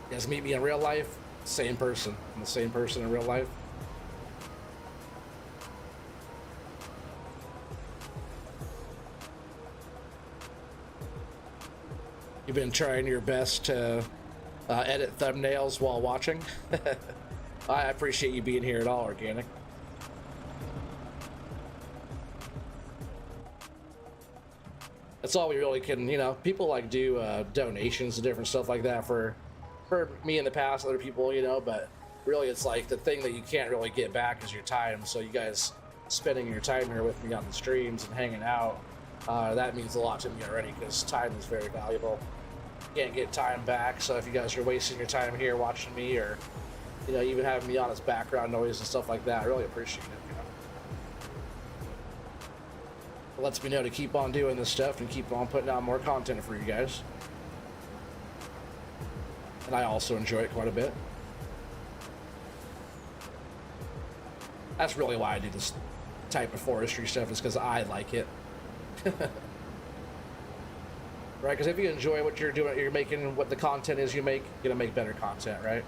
You guys meet me in real life, same person. I'm the same person in real life. You've been trying your best to edit thumbnails while watching. I appreciate you being here at all, Organic. That's all we really can, you know, people like do donations and different stuff like that for me in the past, other people, you know, but really it's like the thing that you can't really get back is your time. So you guys spending your time here with me on the streams and hanging out, that means a lot to me already because time is very valuable. You can't get time back, so if you guys are wasting your time here watching me or, you know, even having me on as background noise and stuff like that, I really appreciate it, you know. It lets me know to keep on doing this stuff and keep on putting out more content for you guys. And I also enjoy it quite a bit. That's really why I do this type of forestry stuff, is because I like it. Right? Because if you enjoy what you're doing, you're making what the content is you make, you're gonna make better content, right?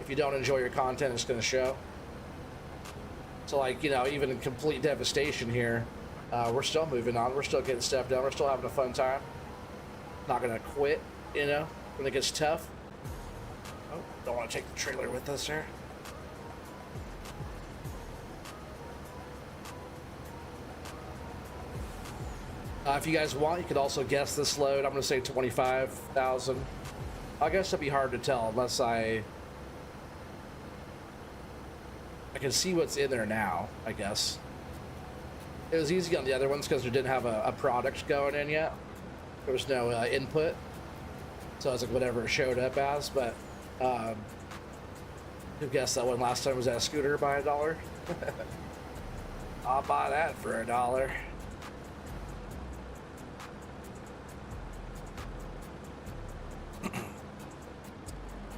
If you don't enjoy your content, it's gonna show. So like, you know, even in complete devastation here, we're still moving on, we're still getting stuff done, we're still having a fun time. Not gonna quit, you know, when it gets tough. Oh, don't want to take the trailer with us here. If you guys want, you could also guess this load. I'm going to say 25,000. I guess it'd be hard to tell unless I can see what's in there now, I guess. It was easy on the other ones because we didn't have a product going in yet. There was no input. So I was like, whatever it showed up as, but who guessed that one last time was that scooter by $1? I'll buy that for $1.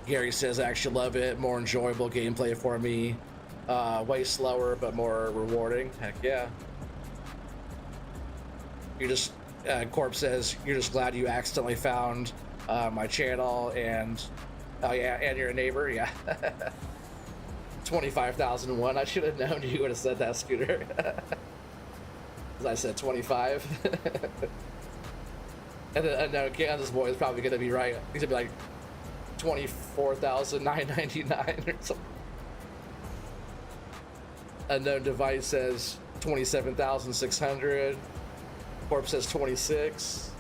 Gary says, I actually love it. More enjoyable gameplay for me. Way slower, but more rewarding. Heck yeah. You're just, Corp says, you're just glad you accidentally found my channel and, oh yeah, and you're a neighbor, yeah. 25,001. I should have known you would have said that, Scooter. Because I said 25. And then, no, Kansas boy is probably going to be right. He's going to be like 24,999 or something. Unknown device says 27,600. Corp says 26.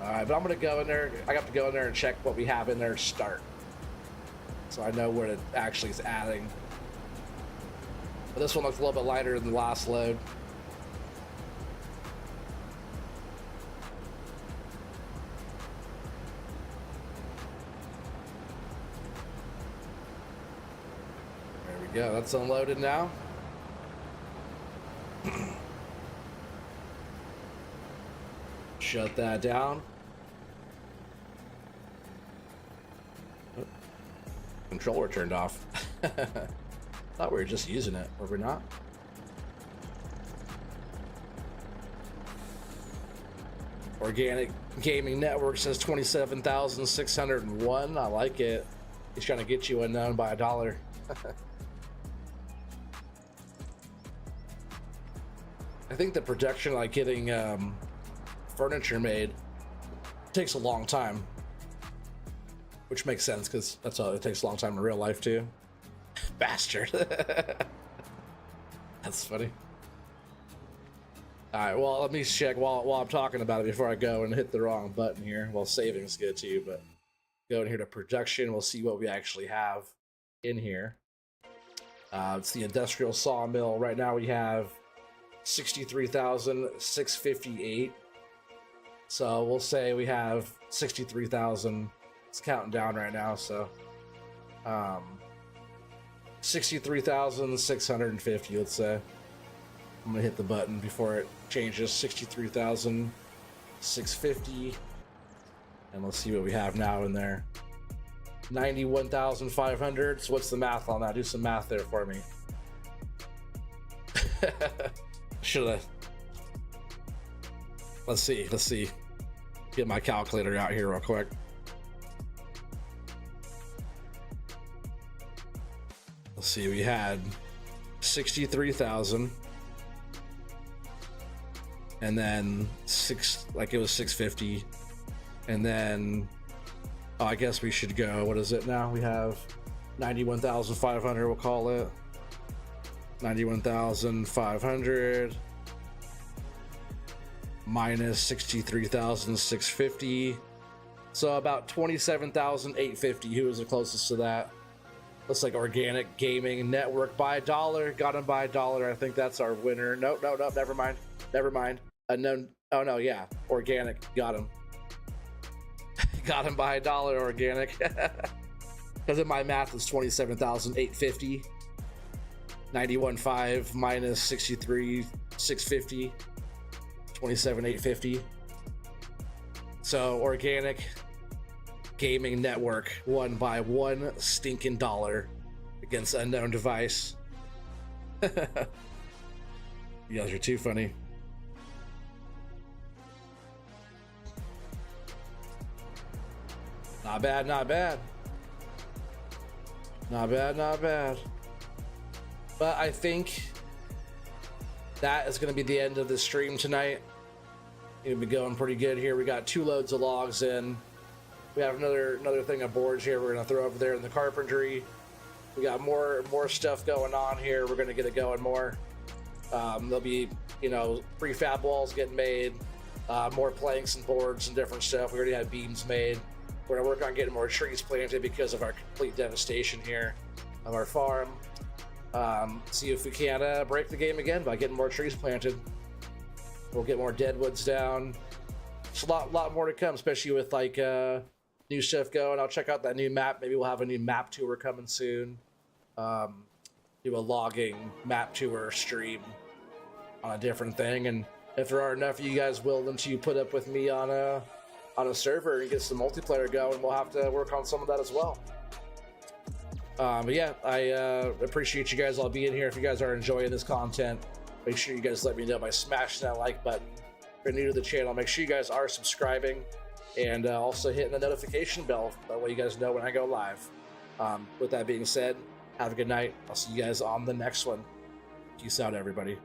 Alright, but I'm gonna go in there. I got to go in there and check what we have in there to start, so I know where it actually is adding. But this one looks a little bit lighter than the last load. There we go. That's unloaded now. Shut that down. Oh, controller turned off. Thought we were just using it, were we not? Organic Gaming Network says 27,601. I like it. He's trying to get you unknown by $1. I think the production, like getting furniture made, takes a long time, which makes sense because that's all it takes, a long time in real life too. Bastard. That's funny. All right, well, let me check while I'm talking about it before I go and hit the wrong button here. Well, savings good too, but go in here to production. We'll see what we actually have in here. It's the industrial sawmill. Right now we have 63,658. So we'll say we have 63,000. It's counting down right now, so 63,650, let's say. I'm gonna hit the button before it changes. 63,650, and let's see what we have now in there. 91,500. So what's the math on that? Do some math there for me. Should I? Let's see. Get my calculator out here real quick. let's see, we had 63,000, and then it was 650, and then I guess we should go, what is it now? We have 91,500, we'll call it 91,500 minus 63,650, so about 27,850. Who was the closest to that? Looks like Organic Gaming Network by $1. Got him by $1. I think that's our winner. Nope, never mind. Unknown. Oh no, yeah, Organic got him. Got him by $1. Organic. Because in my math it's 27,850. 91.5 minus 63,650. 27,850. So Organic Gaming Network won by $1 stinking dollar against Unknown Device. You guys are too funny. Not bad, not bad. Not bad, not bad. But I think that is going to be the end of the stream tonight. It'll be going pretty good here. We got 2 loads of logs in. We have another thing of boards here we're going to throw over there in the carpentry. We got more stuff going on here. We're going to get it going more. There'll be, prefab walls getting made, more planks and boards and different stuff. We already had beams made. We're going to work on getting more trees planted because of our complete devastation here of our farm. See if we can break the game again by getting more trees planted. We'll get more deadwoods down. There's a lot more to come, especially with new stuff going. I'll check out that new map. Maybe we'll have a new map tour coming soon. Do a logging map tour stream on a different thing. And if there are enough of you guys willing to put up with me on a server and get some multiplayer going, we'll have to work on some of that as well. But yeah, I appreciate you guys all being here. If you guys are enjoying this content, make sure you guys let me know by smashing that like button. If you're new to the channel, make sure you guys are subscribing and also hitting the notification bell. That way you guys know when I go live. With that being said, have a good night. I'll see you guys on the next one. Peace out, everybody.